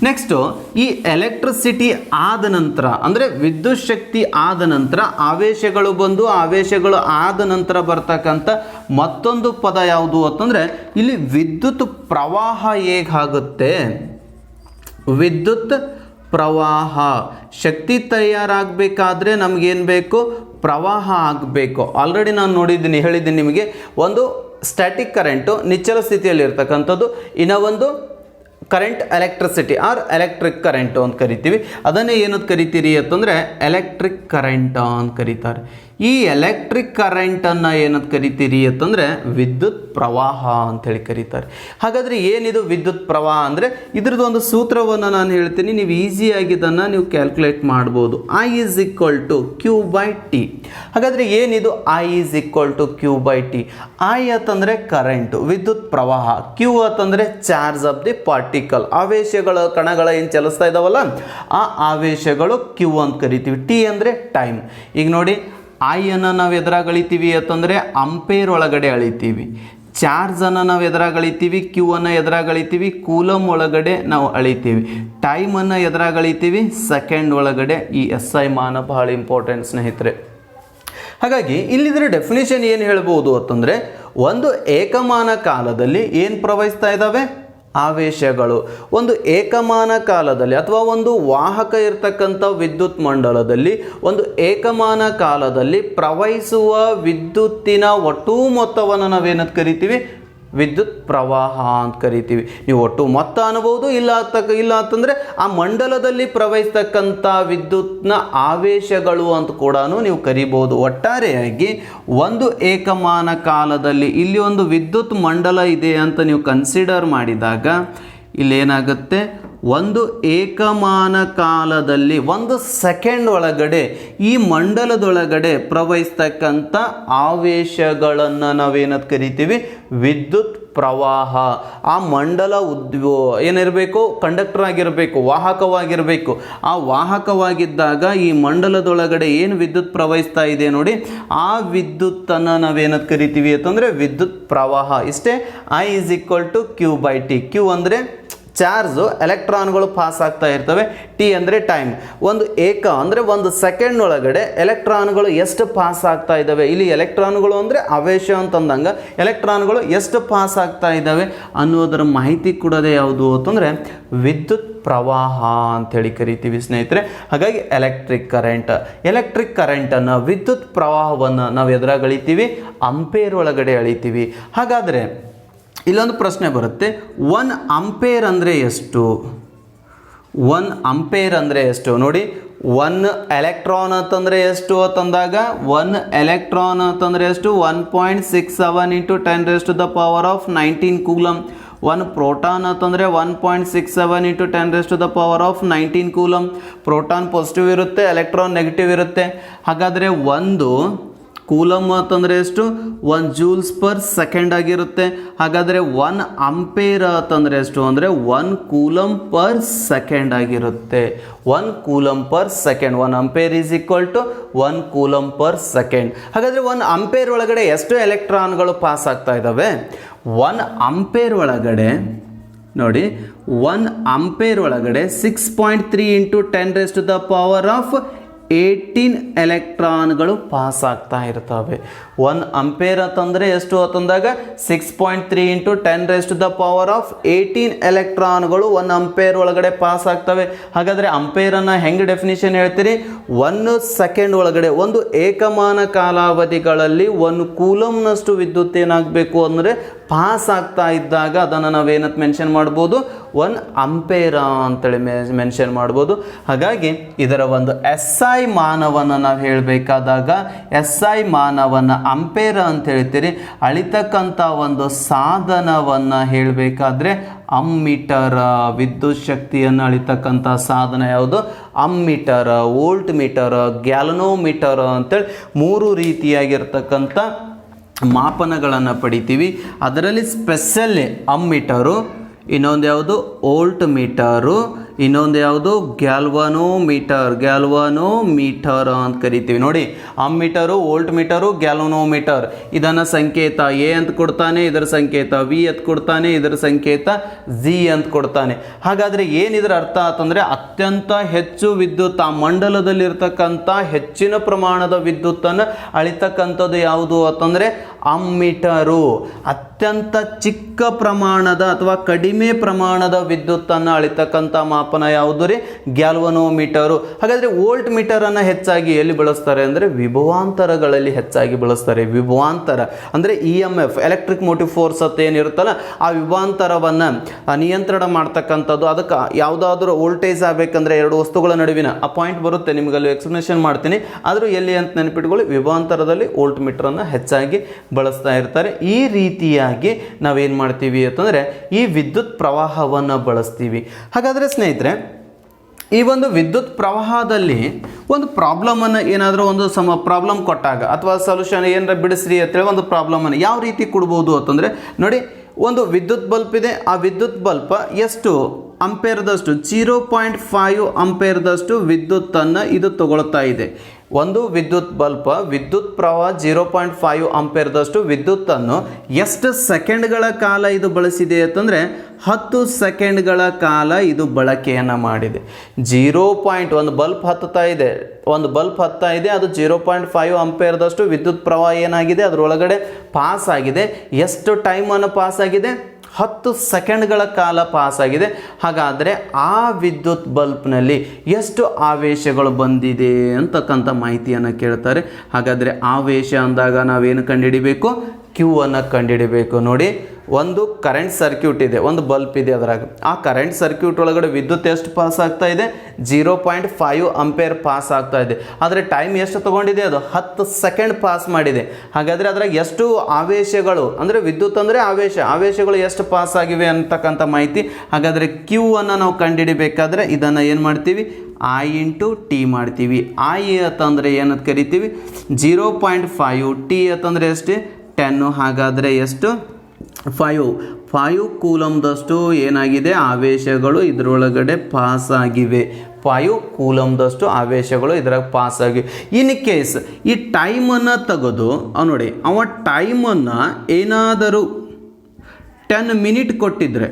ನೆಕ್ಸ್ಟು ಈ ಎಲೆಕ್ಟ್ರಿಸಿಟಿ ಆದ ನಂತರ ಅಂದರೆ ವಿದ್ಯುತ್ ಶಕ್ತಿ ಆದ ನಂತರ ಆವೇಶಗಳು ಬಂದು ಆವೇಶಗಳು ಆದ ನಂತರ ಬರ್ತಕ್ಕಂಥ ಮತ್ತೊಂದು ಪದ ಯಾವುದು ಅಂತಂದರೆ ಇಲ್ಲಿ ವಿದ್ಯುತ್ ಪ್ರವಾಹ ಹೇಗಾಗುತ್ತೆ? ವಿದ್ಯುತ್ ಪ್ರವಾಹ ಶಕ್ತಿ ತಯಾರಾಗಬೇಕಾದ್ರೆ ನಮಗೇನು ಬೇಕು? ಪ್ರವಾಹ ಆಗಬೇಕು. ಆಲ್ರೆಡಿ ನಾನು ನೋಡಿದ್ದೀನಿ, ಹೇಳಿದ್ದೀನಿ ನಿಮಗೆ. ಒಂದು ಸ್ಟ್ಯಾಟಿಕ್ ಕರೆಂಟು ನಿಶ್ಚಲ ಸ್ಥಿತಿಯಲ್ಲಿ ಇರ್ತಕ್ಕಂಥದ್ದು, ಇನ್ನೂ ಒಂದು current electricity or electric current ಅಂತ ಕರಿತೀವಿ. ಅದನ್ನೇ ಏನಂತ ಕರಿತೀರಿ ಅಂತಂದರೆ ಎಲೆಕ್ಟ್ರಿಕ್ ಕರೆಂಟ್ ಅಂತ ಕರೀತಾರೆ. ಈ ಎಲೆಕ್ಟ್ರಿಕ್ ಕರೆಂಟನ್ನು ಏನಂತ ಕರಿತೀರಿ ಅಂತಂದರೆ ವಿದ್ಯುತ್ ಪ್ರವಾಹ ಅಂತೇಳಿ ಕರೀತಾರೆ. ಹಾಗಾದರೆ ಏನಿದು ವಿದ್ಯುತ್ ಪ್ರವಾಹ ಅಂದರೆ ಇದ್ರದ್ದು ಒಂದು ಸೂತ್ರವನ್ನು ನಾನು ಹೇಳ್ತೀನಿ, ನೀವು ಈಸಿಯಾಗಿ ಇದನ್ನು ನೀವು ಕ್ಯಾಲ್ಕುಲೇಟ್ ಮಾಡ್ಬೋದು. I is equal to Q by T. ಹಾಗಾದರೆ ಏನಿದು I is equal to Q by T? I ಅಂತಂದರೆ ಕರೆಂಟು, ವಿದ್ಯುತ್ ಪ್ರವಾಹ. Q ಅಂತಂದರೆ ಚಾರ್ಜ್ ಆಫ್ ದಿ ಪಾರ್ಟಿಕಲ್, ಆವೇಶಗಳ ಕಣಗಳ ಏನು ಚಲಿಸ್ತಾ ಇದ್ದಾವಲ್ಲ ಆ ಆವೇಶಗಳು Q ಅಂತ ಕರಿತೀವಿ. T ಅಂದರೆ ಟೈಮ್. ಈಗ ನೋಡಿ, I ಅನ್ನು ನಾವು ಎದುರಾಗ ಅಳಿತೀವಿ ಅಂತಂದರೆ ಅಂಪೇರ್ ಒಳಗಡೆ ಅಳಿತೀವಿ. ಚಾರ್ಜನ್ನು ನಾವು ಎದುರಾಗ ಅಳಿತೀವಿ, ಕ್ಯೂ ಅನ್ನು ಎದುರಾಗ ಅಳಿತೀವಿ, ಕೂಲಮ್ ಒಳಗಡೆ ನಾವು ಅಳಿತೀವಿ. ಟೈಮನ್ನು ಎದುರಾಗ ಅಳಿತೀವಿ, ಸೆಕೆಂಡ್ ಒಳಗಡೆ. ಈ SI ಮಾನ ಬಹಳ ಇಂಪಾರ್ಟೆಂಟ್ ಸ್ನೇಹಿತರೆ. ಹಾಗಾಗಿ ಇಲ್ಲಿದ್ರೆ ಡೆಫಿನೇಷನ್ ಏನು ಹೇಳ್ಬೋದು ಅಂತಂದರೆ, ಒಂದು ಏಕಮಾನ ಕಾಲದಲ್ಲಿ ಏನು ಪ್ರವಹಿಸ್ತಾ ಇದ್ದಾವೆ? ಆವೇಶಗಳು. ಒಂದು ಏಕಮಾನ ಕಾಲದಲ್ಲಿ ಅಥವಾ ಒಂದು ವಾಹಕ ಇರತಕ್ಕಂಥ ವಿದ್ಯುತ್ ಮಂಡಲದಲ್ಲಿ ಒಂದು ಏಕಮಾನ ಕಾಲದಲ್ಲಿ ಪ್ರವಹಿಸುವ ವಿದ್ಯುತ್ತಿನ ಒಟ್ಟು ಮೊತ್ತವನ್ನು ನಾವೇನಂತ ಕರಿತೀವಿ? ವಿದ್ಯುತ್ ಪ್ರವಾಹ ಅಂತ ಕರಿತೀವಿ. ನೀವು ಒಟ್ಟು ಮೊತ್ತ ಅನ್ಬೋದು, ಇಲ್ಲ ಅಂತಂದರೆ ಆ ಮಂಡಲದಲ್ಲಿ ಪ್ರವಹಿಸ್ತಕ್ಕಂಥ ವಿದ್ಯುತ್ನ ಆವೇಶಗಳು ಅಂತ ಕೂಡ ನೀವು ಕರಿಬೋದು. ಒಟ್ಟಾರೆಯಾಗಿ ಒಂದು ಏಕಮಾನ ಕಾಲದಲ್ಲಿ ಇಲ್ಲಿ ಒಂದು ವಿದ್ಯುತ್ ಮಂಡಲ ಇದೆ ಅಂತ ನೀವು ಕನ್ಸಿಡರ್ ಮಾಡಿದಾಗ ಇಲ್ಲೇನಾಗುತ್ತೆ? ಒಂದು ಏಕಮಾನ ಕಾಲದಲ್ಲಿ ಒಂದು ಸೆಕೆಂಡ್ ಒಳಗಡೆ ಈ ಮಂಡಲದೊಳಗಡೆ ಪ್ರವಹಿಸ್ತಕ್ಕಂಥ ಆವೇಶಗಳನ್ನು ನಾವೇನಂತ ಕರಿತೀವಿ? ವಿದ್ಯುತ್ ಪ್ರವಾಹ. ಆ ಮಂಡಲ ಏನಿರಬೇಕು? ಕಂಡಕ್ಟರ್ ಆಗಿರಬೇಕು, ವಾಹಕವಾಗಿರಬೇಕು. ಆ ವಾಹಕವಾಗಿದ್ದಾಗ ಈ ಮಂಡಲದೊಳಗಡೆ ಏನು ವಿದ್ಯುತ್ ಪ್ರವಹಿಸ್ತಾ ಇದೆ ನೋಡಿ, ಆ ವಿದ್ಯುತ್ತನ್ನು ನಾವೇನಂತ ಕರಿತೀವಿ ಅಂತಂದರೆ ವಿದ್ಯುತ್ ಪ್ರವಾಹ. ಇಷ್ಟೇ. I is equal to Q by T. Q ಅಂದರೆ ಚಾರ್ಜು, ಎಲೆಕ್ಟ್ರಾನ್ಗಳು ಪಾಸ್ ಆಗ್ತಾ ಇರ್ತವೆ. ಟಿ ಅಂದರೆ ಟೈಮ್. ಒಂದು ಏಕ ಅಂದರೆ ಒಂದು ಸೆಕೆಂಡ್ ಒಳಗಡೆ ಎಲೆಕ್ಟ್ರಾನ್ಗಳು ಎಷ್ಟು ಪಾಸ್ ಆಗ್ತಾ ಇದ್ದಾವೆ. ಇಲ್ಲಿ ಎಲೆಕ್ಟ್ರಾನ್ಗಳು ಅಂದರೆ ಆವೇಶ ಅಂತಂದಂಗೆ ಎಲೆಕ್ಟ್ರಾನ್ಗಳು ಎಷ್ಟು ಪಾಸ್ ಆಗ್ತಾ ಇದ್ದಾವೆ ಅನ್ನೋದರ ಮಾಹಿತಿ ಕೊಡೋದೇ ಯಾವುದು ಅಂತಂದರೆ ವಿದ್ಯುತ್ ಪ್ರವಾಹ ಅಂಥೇಳಿ ಕರಿತೀವಿ ಸ್ನೇಹಿತರೆ. ಹಾಗಾಗಿ ಎಲೆಕ್ಟ್ರಿಕ್ ಕರೆಂಟನ್ನು, ವಿದ್ಯುತ್ ಪ್ರವಾಹವನ್ನು ನಾವು ಎದುರಾಗ ಅಳಿತೀವಿ? ಅಂಪೇರ್ ಒಳಗಡೆ ಅಳಿತೀವಿ. ಹಾಗಾದರೆ ಇಲ್ಲೊಂದು ಪ್ರಶ್ನೆ ಬರುತ್ತೆ, 1 ಅಂಪೇರ್ ಅಂದರೆ ಎಷ್ಟು? 1 ಅಂಪೇರ್ ಅಂದರೆ ಎಷ್ಟು? ನೋಡಿ, 1 ಎಲೆಕ್ಟ್ರಾನ್ ಅಂತಂದರೆ ಎಷ್ಟು ಅಂತಂದಾಗ 1 ಎಲೆಕ್ಟ್ರಾನ್ ಅಂತಂದರೆ ಎಷ್ಟು? 1.67 × 10⁻⁹ ಕೂಲಮ್. 1 ಪ್ರೋಟಾನ್ ಅಂತಂದರೆ 1.67 × 10⁻⁹ ಕೂಲಮ್. ಪ್ರೋಟಾನ್ ಪಾಸಿಟಿವ್ ಇರುತ್ತೆ, ಎಲೆಕ್ಟ್ರಾನ್ ನೆಗೆಟಿವ್ ಇರುತ್ತೆ. ಹಾಗಾದರೆ ಒಂದು ಕೂಲಮ್ ಅಂತಂದರೆ ಎಷ್ಟು? 1 ಜೂಲ್ಸ್ ಪರ್ ಸೆಕೆಂಡ್ ಆಗಿರುತ್ತೆ. ಹಾಗಾದರೆ 1 ಅಂಪೇರ್ ಅಂತಂದರೆ ಎಷ್ಟು ಅಂದರೆ 1 ಕೂಲಮ್ ಪರ್ ಸೆಕೆಂಡ್ ಆಗಿರುತ್ತೆ. 1 coulomb per second. 1 ampere is equal to 1 coulomb per second. ಹಾಗಾದರೆ 1 ಅಂಪೇರ್ ಒಳಗಡೆ ಎಷ್ಟು ಎಲೆಕ್ಟ್ರಾನ್ಗಳು ಪಾಸ್ ಆಗ್ತಾ ಇದ್ದಾವೆ? 1 ಅಂಪೇರ್ ಒಳಗಡೆ ನೋಡಿ, 1 ಅಂಪೇರ್ ಒಳಗಡೆ 6.3 × 10⁻18 ಎಲೆಕ್ಟ್ರಾನ್ಗಳು ಪಾಸ್ ಆಗ್ತಾ ಇರ್ತವೆ. 1 ಅಂಪೇರ್ ಅಂತಂದರೆ ಎಷ್ಟು ಅಂತಂದಾಗ 6.3 × 10⁻18 ಎಲೆಕ್ಟ್ರಾನ್ಗಳು 1 ಅಂಪೇರ್ ಒಳಗಡೆ ಪಾಸ್ ಆಗ್ತವೆ. ಹಾಗಾದರೆ ಅಂಪೇರನ್ನು ಹೆಂಗೆ ಡೆಫಿನಿಷನ್ ಹೇಳ್ತೀರಿ? 1 ಸೆಕೆಂಡ್ ಒಳಗಡೆ ಒಂದು ಏಕಮಾನ ಕಾಲಾವಧಿಗಳಲ್ಲಿ 1 ಕೂಲಮ್ನಷ್ಟು ವಿದ್ಯುತ್ ಏನಾಗಬೇಕು ಅಂದರೆ ಪಾಸ್ ಆಗ್ತಾ ಇದ್ದಾಗ ಅದನ್ನು ನಾವೇನಂತ ಮೆನ್ಷನ್ ಮಾಡ್ಬೋದು? 1 ಅಂಪೇರ ಅಂತೇಳಿ ಮೆನ್ಷನ್ ಮಾಡ್ಬೋದು. ಹಾಗಾಗಿ ಇದರ ಒಂದು SI ಮಾನವನ್ನು ನಾವು ಹೇಳಬೇಕಾದಾಗ SI ಮಾನವನ್ನು ಅಂಪೇರ ಅಂತ ಹೇಳ್ತೀರಿ. ಅಳಿತಕ್ಕಂಥ ಒಂದು ಸಾಧನವನ್ನು ಹೇಳಬೇಕಾದ್ರೆ ಅಮ್ಮೀಟರ್. ವಿದ್ಯುತ್ ಶಕ್ತಿಯನ್ನು ಅಳಿತಕ್ಕಂಥ ಸಾಧನ ಯಾವುದು? ಅಮ್ಮೀಟರ್, ವೋಲ್ಟ್ ಮೀಟರ್, ಗ್ಯಾಲನೋಮೀಟರ್ ಅಂತೇಳಿ 3 ರೀತಿಯಾಗಿರ್ತಕ್ಕಂಥ ಮಾಪನಗಳನ್ನು ಪಡಿತೀವಿ. ಅದರಲ್ಲಿ ಸ್ಪೆಷಲಿ ಅಮ್ಮೀಟರು, ಇನ್ನೊಂದು ಯಾವುದು ವೋಲ್ಟ್ ಮೀಟರು, ಇನ್ನೊಂದು ಯಾವುದು ಗ್ಯಾಲ್ವನೋಮೀಟರ್ ಅಂತ ಕರಿತೀವಿ. ನೋಡಿ, ಅಮ್ಮೀಟರು, ವೋಲ್ಟ್ ಮೀಟರು, ಗ್ಯಾಲ್ವನೋಮೀಟರ್. ಇದನ್ನು ಸಂಕೇತ ಎ ಅಂತ ಕೊಡ್ತಾನೆ, ಇದರ ಸಂಕೇತ ವಿ ಅಂತ ಕೊಡ್ತಾನೆ, ಇದರ ಸಂಕೇತ ಜಿ ಅಂತ ಕೊಡ್ತಾನೆ. ಹಾಗಾದರೆ ಏನಿದ್ರ ಅರ್ಥ ಅಂತಂದರೆ ಅತ್ಯಂತ ಹೆಚ್ಚು ವಿದ್ಯುತ್, ಆ ಮಂಡಲದಲ್ಲಿರ್ತಕ್ಕಂಥ ಹೆಚ್ಚಿನ ಪ್ರಮಾಣದ ವಿದ್ಯುತ್ತನ್ನು ಅಳಿತಕ್ಕಂಥದ್ದು ಯಾವುದು ಅಂತಂದರೆ ಅಮ್ಮೀಟರು. ಅತ್ಯಂತ ಚಿಕ್ಕ ಪ್ರಮಾಣದ ಅಥವಾ ಕಡಿಮೆ ಪ್ರಮಾಣದ ವಿದ್ಯುತ್ತನ್ನು ಅಳಿತಕ್ಕಂಥ ಮಾಪನ ಮಾಪನ ಯಾವುದು ರೀ? ಗ್ಯಾಲ್ವನೋಮೀಟರು. ಹಾಗಾದರೆ ವೋಲ್ಟ್ ಮೀಟರನ್ನು ಹೆಚ್ಚಾಗಿ ಎಲ್ಲಿ ಬಳಸ್ತಾರೆ ಅಂದರೆ ವಿಭವಾಂತರಗಳಲ್ಲಿ ಹೆಚ್ಚಾಗಿ ಬಳಸ್ತಾರೆ. ವಿಭವಾಂತರ ಅಂದರೆ EMF, ಎಲೆಕ್ಟ್ರಿಕ್ ಮೋಟಿವ್ ಫೋರ್ಸ್ ಅಂತ ಏನಿರುತ್ತಲ್ಲ, ಆ ವಿಭವಾಂತರವನ್ನು ನಿಯಂತ್ರಣ ಮಾಡ್ತಕ್ಕಂಥದ್ದು. ಅದಕ್ಕೆ ಯಾವುದಾದ್ರೂ ವೋಲ್ಟೇಜ್ ಆಗಬೇಕಂದ್ರೆ ಎರಡು ವಸ್ತುಗಳ ನಡುವಿನ ಆ ಪಾಯಿಂಟ್ ಬರುತ್ತೆ, ನಿಮಗಲ್ಲಿ ಎಕ್ಸ್ಪ್ಲನೇಷನ್ ಮಾಡ್ತೀನಿ. ಆದರೂ ಎಲ್ಲಿ ಅಂತ ನೆನಪಿಟ್ಕೊಳ್ಳಿ, ವಿಭವಾಂತರದಲ್ಲಿ ವೋಲ್ಟ್ ಮೀಟರನ್ನು ಹೆಚ್ಚಾಗಿ ಬಳಸ್ತಾ ಇರ್ತಾರೆ. ಈ ರೀತಿಯಾಗಿ ನಾವೇನು ಮಾಡ್ತೀವಿ ಅಂತಂದರೆ ಈ ವಿದ್ಯುತ್ ಪ್ರವಾಹವನ್ನು ಬಳಸ್ತೀವಿ. ಹಾಗಾದರೆ ಸ್ನೇಹಿತರೆ, ಈ ಒಂದು ವಿದ್ಯುತ್ ಪ್ರವಾಹದಲ್ಲಿ ಒಂದು ಪ್ರಾಬ್ಲಮನ್ನು ಏನಾದರೂ ಒಂದು ಪ್ರಾಬ್ಲಮ್ ಕೊಟ್ಟಾಗ ಅಥವಾ ಸೊಲ್ಯೂಷನ್ ಏನಾರ ಬಿಡಿಸ್ರಿ ಅಂತೇಳಿ ಒಂದು ಪ್ರಾಬ್ಲಮನ್ನು ಯಾವ ರೀತಿ ಕೊಡ್ಬೋದು ಅಂತಂದರೆ, ನೋಡಿ, ಒಂದು ವಿದ್ಯುತ್ ಬಲ್ಬ್ ಇದೆ. ಆ ವಿದ್ಯುತ್ ಬಲ್ಬ್ ಎಷ್ಟು ಅಂಪೇರ್ದಷ್ಟು 0.5 ಅಂಪೇರ್ದಷ್ಟು ವಿದ್ಯುತ್ತನ್ನು ಇದು ತಗೊಳ್ತಾ ಇದೆ. ಒಂದು ವಿದ್ಯುತ್ ಬಲ್ಬ್ ವಿದ್ಯುತ್ ಪ್ರವಾಹ 0.5 ಅಂಪೇರ್ದಷ್ಟು ವಿದ್ಯುತ್ತನ್ನು ಎಷ್ಟು ಸೆಕೆಂಡ್ಗಳ ಕಾಲ ಇದು ಬಳಸಿದೆ ಅಂತಂದರೆ 10 ಸೆಕೆಂಡ್ಗಳ ಕಾಲ ಇದು ಬಳಕೆಯನ್ನು ಮಾಡಿದೆ. 1 ಬಲ್ಬ್ ಹತ್ತಾ ಇದೆ, ಅದು 0.5 ಅಂಪೇರ್ದಷ್ಟು ವಿದ್ಯುತ್ ಪ್ರವಾಹ ಏನಾಗಿದೆ ಅದರೊಳಗಡೆ ಪಾಸ್ ಆಗಿದೆ. ಎಷ್ಟು ಟೈಮನ್ನು ಪಾಸ್ ಆಗಿದೆ? 10 ಸೆಕೆಂಡ್ಗಳ ಕಾಲ ಪಾಸ್ ಆಗಿದೆ. ಹಾಗಾದರೆ ಆ ವಿದ್ಯುತ್ ಬಲ್ಬ್ನಲ್ಲಿ ಎಷ್ಟು ಆವೇಶಗಳು ಬಂದಿದೆ ಅಂತಕ್ಕಂಥ ಮಾಹಿತಿಯನ್ನು ಕೇಳ್ತಾರೆ. ಹಾಗಾದರೆ ಆವೇಶ ಅಂದಾಗ ನಾವೇನು ಕಂಡುಹಿಡಿಬೇಕು? Q ಅನ್ನು ಕಂಡುಹಿಡಿಬೇಕು. ನೋಡಿ, ಒಂದು ಕರೆಂಟ್ ಸರ್ಕ್ಯೂಟ್ ಇದೆ, ಒಂದು ಬಲ್ಬ್ ಇದೆ. ಅದರಾಗ ಆ ಕರೆಂಟ್ ಸರ್ಕ್ಯೂಟ್ ಒಳಗಡೆ ವಿದ್ಯುತ್ ಎಷ್ಟು ಪಾಸ್ ಆಗ್ತಾ ಇದೆ? 0.5 ಅಂಪೇರ್ ಪಾಸ್ ಆಗ್ತಾ ಇದೆ. ಆದರೆ ಟೈಮ್ ಎಷ್ಟು ತಗೊಂಡಿದೆ? ಅದು 10 ಸೆಕೆಂಡ್ ಪಾಸ್ ಮಾಡಿದೆ. ಹಾಗಾದರೆ ಅದ್ರಾಗ ಎಷ್ಟು ಆವೇಶಗಳು, ಅಂದರೆ ವಿದ್ಯುತ್ ಅಂದರೆ ಆವೇಶಗಳು ಎಷ್ಟು ಪಾಸ್ ಆಗಿವೆ ಅಂತಕ್ಕಂಥ ಮಾಹಿತಿ. ಹಾಗಾದರೆ Q ಅನ್ನು ನಾವು ಕಂಡುಹಿಡಿಬೇಕಾದ್ರೆ ಇದನ್ನು ಏನು ಮಾಡ್ತೀವಿ? I × T ಮಾಡ್ತೀವಿ. I ಅಂತಂದರೆ ಏನಂತ ಕರಿತೀವಿ? 0.5, T ಅಂತಂದರೆ ಎಷ್ಟು? 10. ಹಾಗಾದರೆ ಎಷ್ಟು? 5 ಕೂಲಂದಷ್ಟು ಏನಾಗಿದೆ? ಆವೇಶಗಳು ಇದರೊಳಗಡೆ ಪಾಸ್ ಆಗಿವೆ. 5 ಕೂಲಂದಷ್ಟು ಆವೇಶಗಳು ಇದರಾಗ ಪಾಸ್ ಆಗಿವೆ. ಇನ್ ಕೇಸ್ ಈ ಟೈಮನ್ನು ತೆಗೆದು ನೋಡಿ, ಅವ ಟೈಮನ್ನು ಏನಾದರೂ 10 ಮಿನಿಟ್ ಕೊಟ್ಟಿದ್ರೆ,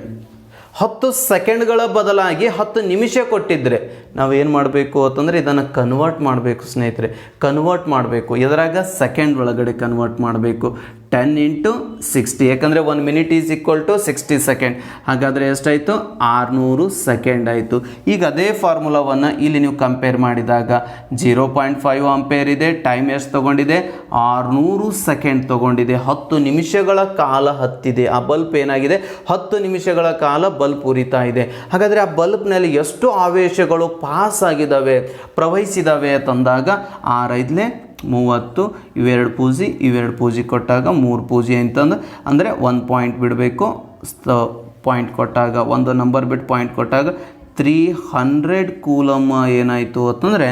10 ಸೆಕೆಂಡ್ಗಳ ಬದಲಾಗಿ 10 ನಿಮಿಷ ಕೊಟ್ಟಿದ್ರೆ ನಾವೇನು ಮಾಡಬೇಕು ಅಂತಂದರೆ ಇದನ್ನು ಕನ್ವರ್ಟ್ ಮಾಡಬೇಕು ಸ್ನೇಹಿತರೆ. ಕನ್ವರ್ಟ್ ಮಾಡಬೇಕು ಇದರಾಗ ಸೆಕೆಂಡ್ ಒಳಗಡೆ ಕನ್ವರ್ಟ್ ಮಾಡಬೇಕು. 10 × 60, ಯಾಕಂದರೆ 1 minute is equal to 60 second. ಹಾಗಾದರೆ ಎಷ್ಟಾಯಿತು? 600 ಸೆಕೆಂಡ್ ಆಯಿತು. ಈಗ ಅದೇ ಫಾರ್ಮುಲಾವನ್ನು ಇಲ್ಲಿ ನೀವು ಕಂಪೇರ್ ಮಾಡಿದಾಗ 0.5 ಅಂಪೇರ್ ಇದೆ, ಟೈಮ್ ಎಷ್ಟು ತೊಗೊಂಡಿದೆ? 600 ಸೆಕೆಂಡ್ ತೊಗೊಂಡಿದೆ. 10 ನಿಮಿಷಗಳ ಕಾಲ ಹತ್ತಿದೆ. ಆ ಬಲ್ಬ್ ಏನಾಗಿದೆ? 10 ನಿಮಿಷಗಳ ಕಾಲ ಬಲ್ಬ್ ಉರಿತಾ ಇದೆ. ಹಾಗಾದರೆ ಆ ಬಲ್ಬ್ನಲ್ಲಿ ಎಷ್ಟು ಆವೇಶಗಳು ಪಾಸ್ ಆಗಿದ್ದಾವೆ, ಪ್ರವಹಿಸಿದ್ದಾವೆ ಅಂತಂದಾಗ 6 × 5 = 30, ಇವೆರಡು ಪೂಜಿ ಕೊಟ್ಟಾಗ 3 ಪೂಜಿ ಅಂತಂದು ಅಂದರೆ 1 ಪಾಯಿಂಟ್ ಬಿಡಬೇಕು. ಪಾಯಿಂಟ್ ಕೊಟ್ಟಾಗ ಒಂದು ನಂಬರ್ ಬಿಟ್ಟು ಪಾಯಿಂಟ್ ಕೊಟ್ಟಾಗ 300 ಕೂಲಮ್ ಏನಾಯಿತು ಅಂತಂದರೆ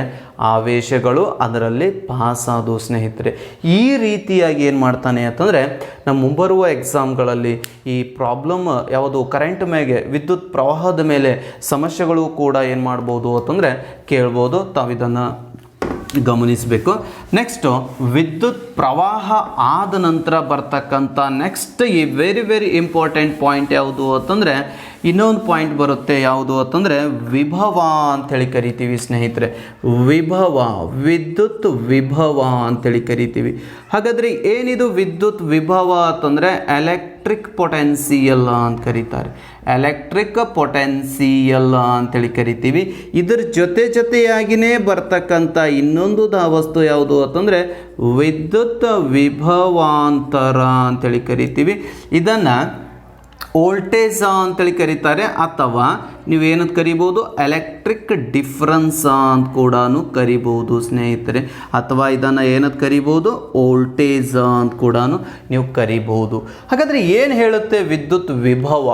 ಆವೇಶಗಳು ಅದರಲ್ಲಿ ಪಾಸ್ ಆದವು ಸ್ನೇಹಿತರೆ. ಈ ರೀತಿಯಾಗಿ ಏನು ಮಾಡ್ತಾನೆ ಅಂತಂದರೆ ನಮ್ಮ ಮುಂಬರುವ ಎಕ್ಸಾಮ್ಗಳಲ್ಲಿ ಈ ಪ್ರಾಬ್ಲಮ್ ಯಾವುದು ಕರೆಂಟ್ ಮೇಲೆ, ವಿದ್ಯುತ್ ಪ್ರವಾಹದ ಮೇಲೆ ಸಮಸ್ಯೆಗಳು ಕೂಡ ಏನು ಮಾಡ್ಬೋದು ಅಂತಂದರೆ ಕೇಳ್ಬೋದು. ತಾವಿದನ್ನು ಗಮನಿಸಬೇಕು. ನೆಕ್ಸ್ಟು ವಿದ್ಯುತ್ ಪ್ರವಾಹ ಆದ ನಂತರ ಬರ್ತಕ್ಕಂಥ ನೆಕ್ಸ್ಟ್ ಈ ವೆರಿ ಇಂಪಾರ್ಟೆಂಟ್ ಪಾಯಿಂಟ್ ಯಾವುದು ಅಂತಂದರೆ ಇನ್ನೊಂದು ಪಾಯಿಂಟ್ ಬರುತ್ತೆ. ಯಾವುದು ಅಂತಂದರೆ ವಿಭವ ಅಂಥೇಳಿ ಕರಿತೀವಿ ಸ್ನೇಹಿತರೆ. ವಿದ್ಯುತ್ ವಿಭವ ಅಂಥೇಳಿ ಕರಿತೀವಿ. ಹಾಗಾದರೆ ಏನಿದು ವಿದ್ಯುತ್ ವಿಭವ ಅಂತಂದರೆ ಎಲೆಕ್ಟ್ರಿಕ್ ಪೊಟೆನ್ಸಿಯಲ್ ಅಂತ ಕರೀತಾರೆ. ಎಲೆಕ್ಟ್ರಿಕ್ ಪೊಟೆನ್ಸಿಯಲ್ ಅಂತೇಳಿ ಕರಿತೀವಿ. ಇದರ ಜೊತೆಯಾಗಿಯೇ ಬರ್ತಕ್ಕಂಥ ಇನ್ನೊಂದು ವಸ್ತು ಯಾವುದು ಅಂತಂದರೆ ವಿದ್ಯುತ್ ವಿಭವಾಂತರ ಅಂತೇಳಿ ಕರಿತೀವಿ. ಇದನ್ನು ವೋಲ್ಟೇಜ್ ಅಂತೇಳಿ ಕರೀತಾರೆ, ಅಥವಾ ನೀವೇನಂತ ಕರಿಬೋದು? ಎಲೆಕ್ಟ್ರಿಕ್ ಡಿಫ್ರೆನ್ಸ್ ಅಂತ ಕೂಡ ಕರಿಬೋದು ಸ್ನೇಹಿತರೆ. ಅಥವಾ ಇದನ್ನು ಏನಂತ ಕರಿಬೋದು? ವೋಲ್ಟೇಜ್ ಅಂತ ಕೂಡ ನೀವು ಕರಿಬೋದು. ಹಾಗಾದರೆ ಏನು ಹೇಳುತ್ತೆ ವಿದ್ಯುತ್ ವಿಭವ?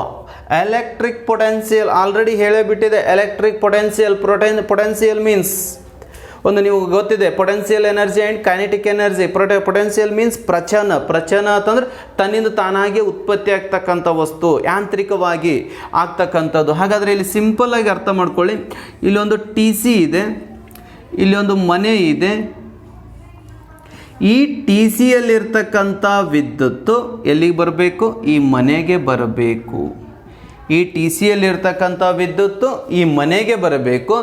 ಎಲೆಕ್ಟ್ರಿಕ್ ಪೊಟೆನ್ಸಿಯಲ್ ಆಲ್ರೆಡಿ ಹೇಳೇ ಬಿಟ್ಟಿದೆ. ಎಲೆಕ್ಟ್ರಿಕ್ ಪೊಟೆನ್ಸಿಯಲ್ ಮೀನ್ಸ್ ಒಂದು ನೀವು ಗೊತ್ತಿದೆ, potential energy and kinetic energy. Potential means ಪ್ರಚನ ಅಂತಂದ್ರೆ ತನ್ನಿಂದ ತಾನಾಗಿ ಉತ್ಪತ್ತಿ ಆಗ್ತಕ್ಕಂಥ ವಸ್ತು, ಯಾಂತ್ರಿಕವಾಗಿ ಆಗ್ತಕ್ಕಂಥದ್ದು. ಹಾಗಾದರೆ ಇಲ್ಲಿ ಸಿಂಪಲ್ಲಾಗಿ ಅರ್ಥ ಮಾಡ್ಕೊಳ್ಳಿ. ಇಲ್ಲೊಂದು TC ಇದೆ, ಇಲ್ಲೊಂದು ಮನೆ ಇದೆ. ಈ TCಯಲ್ಲಿರ್ತಕ್ಕಂಥ ವಿದ್ಯುತ್ತು ಎಲ್ಲಿಗೆ ಬರಬೇಕು? ಈ ಮನೆಗೆ ಬರಬೇಕು. ಈ TCಯಲ್ಲಿರ್ತಕ್ಕಂಥ ವಿದ್ಯುತ್ತು ಈ ಮನೆಗೆ ಬರಬೇಕು.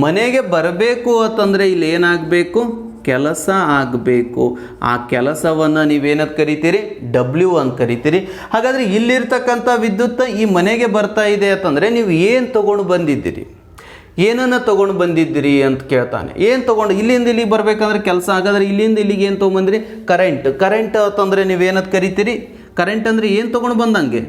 ಮನೆಗೆ ಬರಬೇಕು ಅಂತಂದರೆ ಇಲ್ಲಿ ಏನಾಗಬೇಕು? ಕೆಲಸ ಆಗಬೇಕು. ಆ ಕೆಲಸವನ್ನು ನೀವೇನಂತ ಕರಿತೀರಿ? W ಅಂತ ಕರಿತೀರಿ. ಹಾಗಾದರೆ ಇಲ್ಲಿರ್ತಕ್ಕಂಥ ವಿದ್ಯುತ್ ಈ ಮನೆಗೆ ಬರ್ತಾ ಇದೆ ಅಂತಂದರೆ ನೀವು ಏನು ತೊಗೊಂಡು ಬಂದಿದ್ದೀರಿ? ಏನನ್ನು ತೊಗೊಂಡು ಬಂದಿದ್ದೀರಿ ಅಂತ ಕೇಳ್ತಾನೆ. ಏನು ತೊಗೊಂಡು, ಇಲ್ಲಿಂದ ಇಲ್ಲಿಗೆ ಬರಬೇಕಂದ್ರೆ ಕೆಲಸ, ಹಾಗಾದ್ರೆ ಇಲ್ಲಿಂದ ಇಲ್ಲಿಗೆ ಏನು ತೊಗೊಂಬಂದಿರಿ? ಕರೆಂಟ್ ಅಂತಂದರೆ ನೀವೇನದು ಕರಿತೀರಿ? ಕರೆಂಟ್ ಅಂದರೆ ಏನು ತೊಗೊಂಡು ಬಂದಂಗೆ?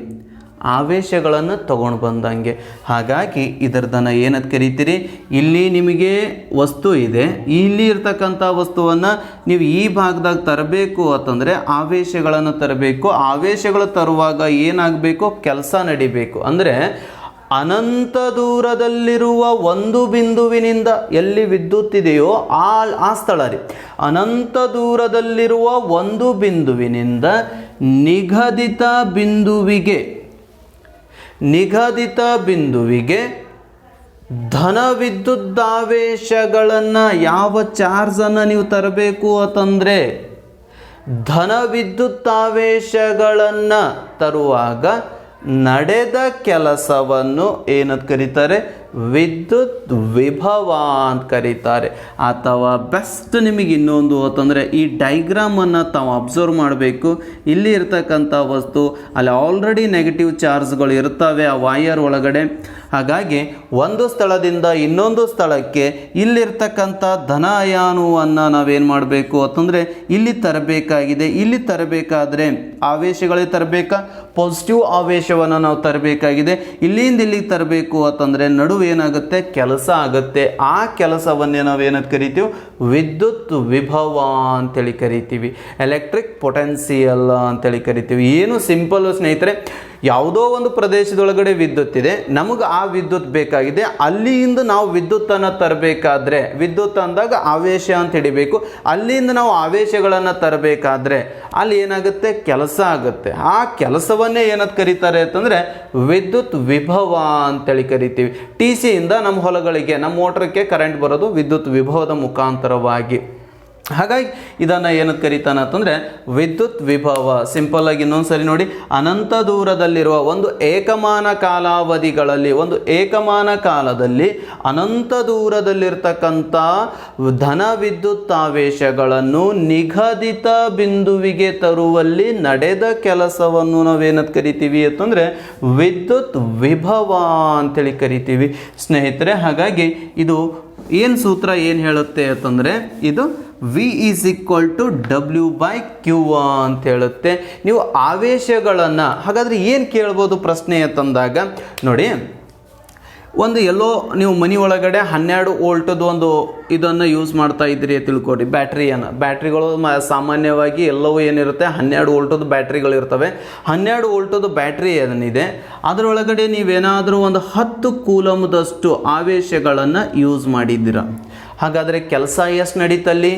ಆವೇಶಗಳನ್ನು ತೊಗೊಂಡು ಬಂದಂಗೆ. ಹಾಗಾಗಿ ಇದರದನ್ನು ಏನದು ಕರಿತೀರಿ? ಇಲ್ಲಿ ನಿಮಗೆ ವಸ್ತು ಇದೆ, ಇಲ್ಲಿ ಇರ್ತಕ್ಕಂಥ ವಸ್ತುವನ್ನು ನೀವು ಈ ಭಾಗದಾಗ ತರಬೇಕು ಅಂತಂದರೆ ಆವೇಶಗಳನ್ನು ತರಬೇಕು. ಆವೇಶಗಳು ತರುವಾಗ ಏನಾಗಬೇಕು? ಕೆಲಸ ನಡಿಬೇಕು. ಅಂದರೆ ಅನಂತ ದೂರದಲ್ಲಿರುವ ಒಂದು ಬಿಂದುವಿನಿಂದ ಎಲ್ಲಿ ವಿದ್ಯುತ್ ಇದೆಯೋ ಆ ಸ್ಥಳ ರೀ, ಅನಂತ ದೂರದಲ್ಲಿರುವ ಒಂದು ಬಿಂದುವಿನಿಂದ ನಿಗದಿತ ಬಿಂದುವಿಗೆ ಧನ ವಿದ್ಯುದ್ದಾವೇಶಗಳನ್ನು, ಯಾವ ಚಾರ್ಜನ್ನು ನೀವು ತರಬೇಕು ಅಂತಂದರೆ ಧನ ವಿದ್ಯುತ್ತಾವೇಶಗಳನ್ನು ತರುವಾಗ ನಡೆದ ಕೆಲಸವನ್ನು ಏನಂತ ಕರೀತಾರೆ? ವಿದ್ಯುತ್ ವಿಭವ ಅಂತ ಕರೀತಾರೆ. ಅಥವಾ ಬೆಸ್ಟ್ ನಿಮಗೆ ಇನ್ನೊಂದು ಅಂತಂದರೆ ಈ ಡೈಗ್ರಾಮನ್ನು ತಾವು ಅಬ್ಸರ್ವ್ ಮಾಡಬೇಕು. ಇಲ್ಲಿ ಇರ್ತಕ್ಕಂಥ ವಸ್ತು ಅಲ್ಲಿ ಆಲ್ರೆಡಿ ನೆಗೆಟಿವ್ ಚಾರ್ಜ್ಗಳು ಇರ್ತವೆ ಆ ವಾಯರ್ ಒಳಗಡೆ. ಹಾಗಾಗಿ ಒಂದು ಸ್ಥಳದಿಂದ ಇನ್ನೊಂದು ಸ್ಥಳಕ್ಕೆ ಇಲ್ಲಿರ್ತಕ್ಕಂಥ ಧನ ಅಯಾನುವನ್ನು ನಾವೇನು ಮಾಡಬೇಕು ಅಂತಂದರೆ ಇಲ್ಲಿ ತರಬೇಕಾಗಿದೆ. ಇಲ್ಲಿ ತರಬೇಕಾದ್ರೆ ಆವೇಶಗಳೇ ತರಬೇಕಾ? ಪಾಸಿಟಿವ್ ಆವೇಶವನ್ನು ನಾವು ತರಬೇಕಾಗಿದೆ. ಇಲ್ಲಿಂದ ಇಲ್ಲಿಗೆ ತರಬೇಕು ಅಂತಂದರೆ ನಡುವೆ ಏನಾಗುತ್ತೆ? ಕೆಲಸ ಆಗುತ್ತೆ. ಆ ಕೆಲಸವನ್ನೇ ನಾವೇನಂತ ಕರಿತೀವಿ? ವಿದ್ಯುತ್ ವಿಭವ ಅಂತೇಳಿ ಕರಿತೀವಿ, ಎಲೆಕ್ಟ್ರಿಕ್ ಪೊಟೆನ್ಸಿಯಲ್ ಅಂತೇಳಿ ಕರಿತೀವಿ. ಏನು ಸಿಂಪಲ್ ಸ್ನೇಹಿತರೆ, ಯಾವುದೋ ಒಂದು ಪ್ರದೇಶದೊಳಗಡೆ ವಿದ್ಯುತ್ ಇದೆ, ನಮಗೆ ಆ ವಿದ್ಯುತ್ ಬೇಕಾಗಿದೆ, ಅಲ್ಲಿಂದ ನಾವು ವಿದ್ಯುತ್ತನ್ನು ತರಬೇಕಾದ್ರೆ, ವಿದ್ಯುತ್ ಅಂದಾಗ ಆವೇಶ ಅಂತ ಹಿಡಿಬೇಕು, ಅಲ್ಲಿಂದ ನಾವು ಆವೇಶಗಳನ್ನು ತರಬೇಕಾದ್ರೆ ಅಲ್ಲಿ ಏನಾಗುತ್ತೆ? ಕೆಲಸ ಆಗುತ್ತೆ. ಆ ಕೆಲಸವನ್ನೇ ಏನಂತ ಕರೀತಾರೆ ಅಂತಂದರೆ ವಿದ್ಯುತ್ ವಿಭವ ಅಂತೇಳಿ ಕರಿತೀವಿ. TCಯಿಂದ ನಮ್ಮ ಹೊಲಗಳಿಗೆ, ನಮ್ಮ ಮೋಟ್ರಕ್ಕೆ ಕರೆಂಟ್ ಬರೋದು ವಿದ್ಯುತ್ ವಿಭವದ ಮುಖಾಂತರವಾಗಿ. ಹಾಗಾಗಿ ಇದನ್ನು ಏನಂತ ಕರೀತಾನೆ ಅಂತಂದರೆ ವಿದ್ಯುತ್ ವಿಭವ. ಸಿಂಪಲ್ ಆಗಿ ಇನ್ನೊಂದು ಸರಿ ನೋಡಿ, ಅನಂತ ದೂರದಲ್ಲಿರುವ ಒಂದು ಏಕಮಾನ ಕಾಲಾವಧಿಗಳಲ್ಲಿ, ಒಂದು ಏಕಮಾನ ಕಾಲದಲ್ಲಿ ಅನಂತ ದೂರದಲ್ಲಿರ್ತಕ್ಕಂಥ ಧನ ವಿದ್ಯುತ್ತಾವೇಶಗಳನ್ನು ನಿಗದಿತ ಬಿಂದುವಿಗೆ ತರುವಲ್ಲಿ ನಡೆದ ಕೆಲಸವನ್ನು ನಾವೇನಂತ ಕರಿತೀವಿ ಅಂತಂದರೆ ವಿದ್ಯುತ್ ವಿಭವ ಅಂತೇಳಿ ಕರಿತೀವಿ ಸ್ನೇಹಿತರೆ. ಹಾಗಾಗಿ ಇದು ಏನು ಸೂತ್ರ ಏನು ಹೇಳುತ್ತೆ ಅಂತಂದರೆ ಇದು V = W/Q ಅಂತ ಹೇಳುತ್ತೆ. ನೀವು ಆವೇಶಗಳನ್ನು ಹಾಗಾದರೆ ಏನು ಕೇಳ್ಬೋದು ಪ್ರಶ್ನೆ ಅಂತಂದಾಗ ನೋಡಿ, ಒಂದು ಎಲ್ಲೋ ನೀವು ಮನೆ ಒಳಗಡೆ 12 ವೋಲ್ಟದ್ದು ಒಂದು ಇದನ್ನು ಯೂಸ್ ಮಾಡ್ತಾ ಇದ್ದೀರಿ ತಿಳ್ಕೊಡಿ, ಬ್ಯಾಟ್ರಿಗಳು ಸಾಮಾನ್ಯವಾಗಿ ಎಲ್ಲವೂ ಏನಿರುತ್ತೆ 12 ವೋಲ್ಟದ್ದು ಬ್ಯಾಟ್ರಿಗಳು ಇರ್ತವೆ. 12 ವೋಲ್ಟದ್ದು ಬ್ಯಾಟ್ರಿ ಏನಿದೆ ಅದರೊಳಗಡೆ ನೀವೇನಾದರೂ ಒಂದು 10 ಕೂಲಂದಷ್ಟು ಆವೇಶಗಳನ್ನು ಯೂಸ್ ಮಾಡಿದ್ದೀರ, ಹಾಗಾದರೆ ಕೆಲಸ ಎಷ್ಟು ನಡೀತಲ್ಲಿ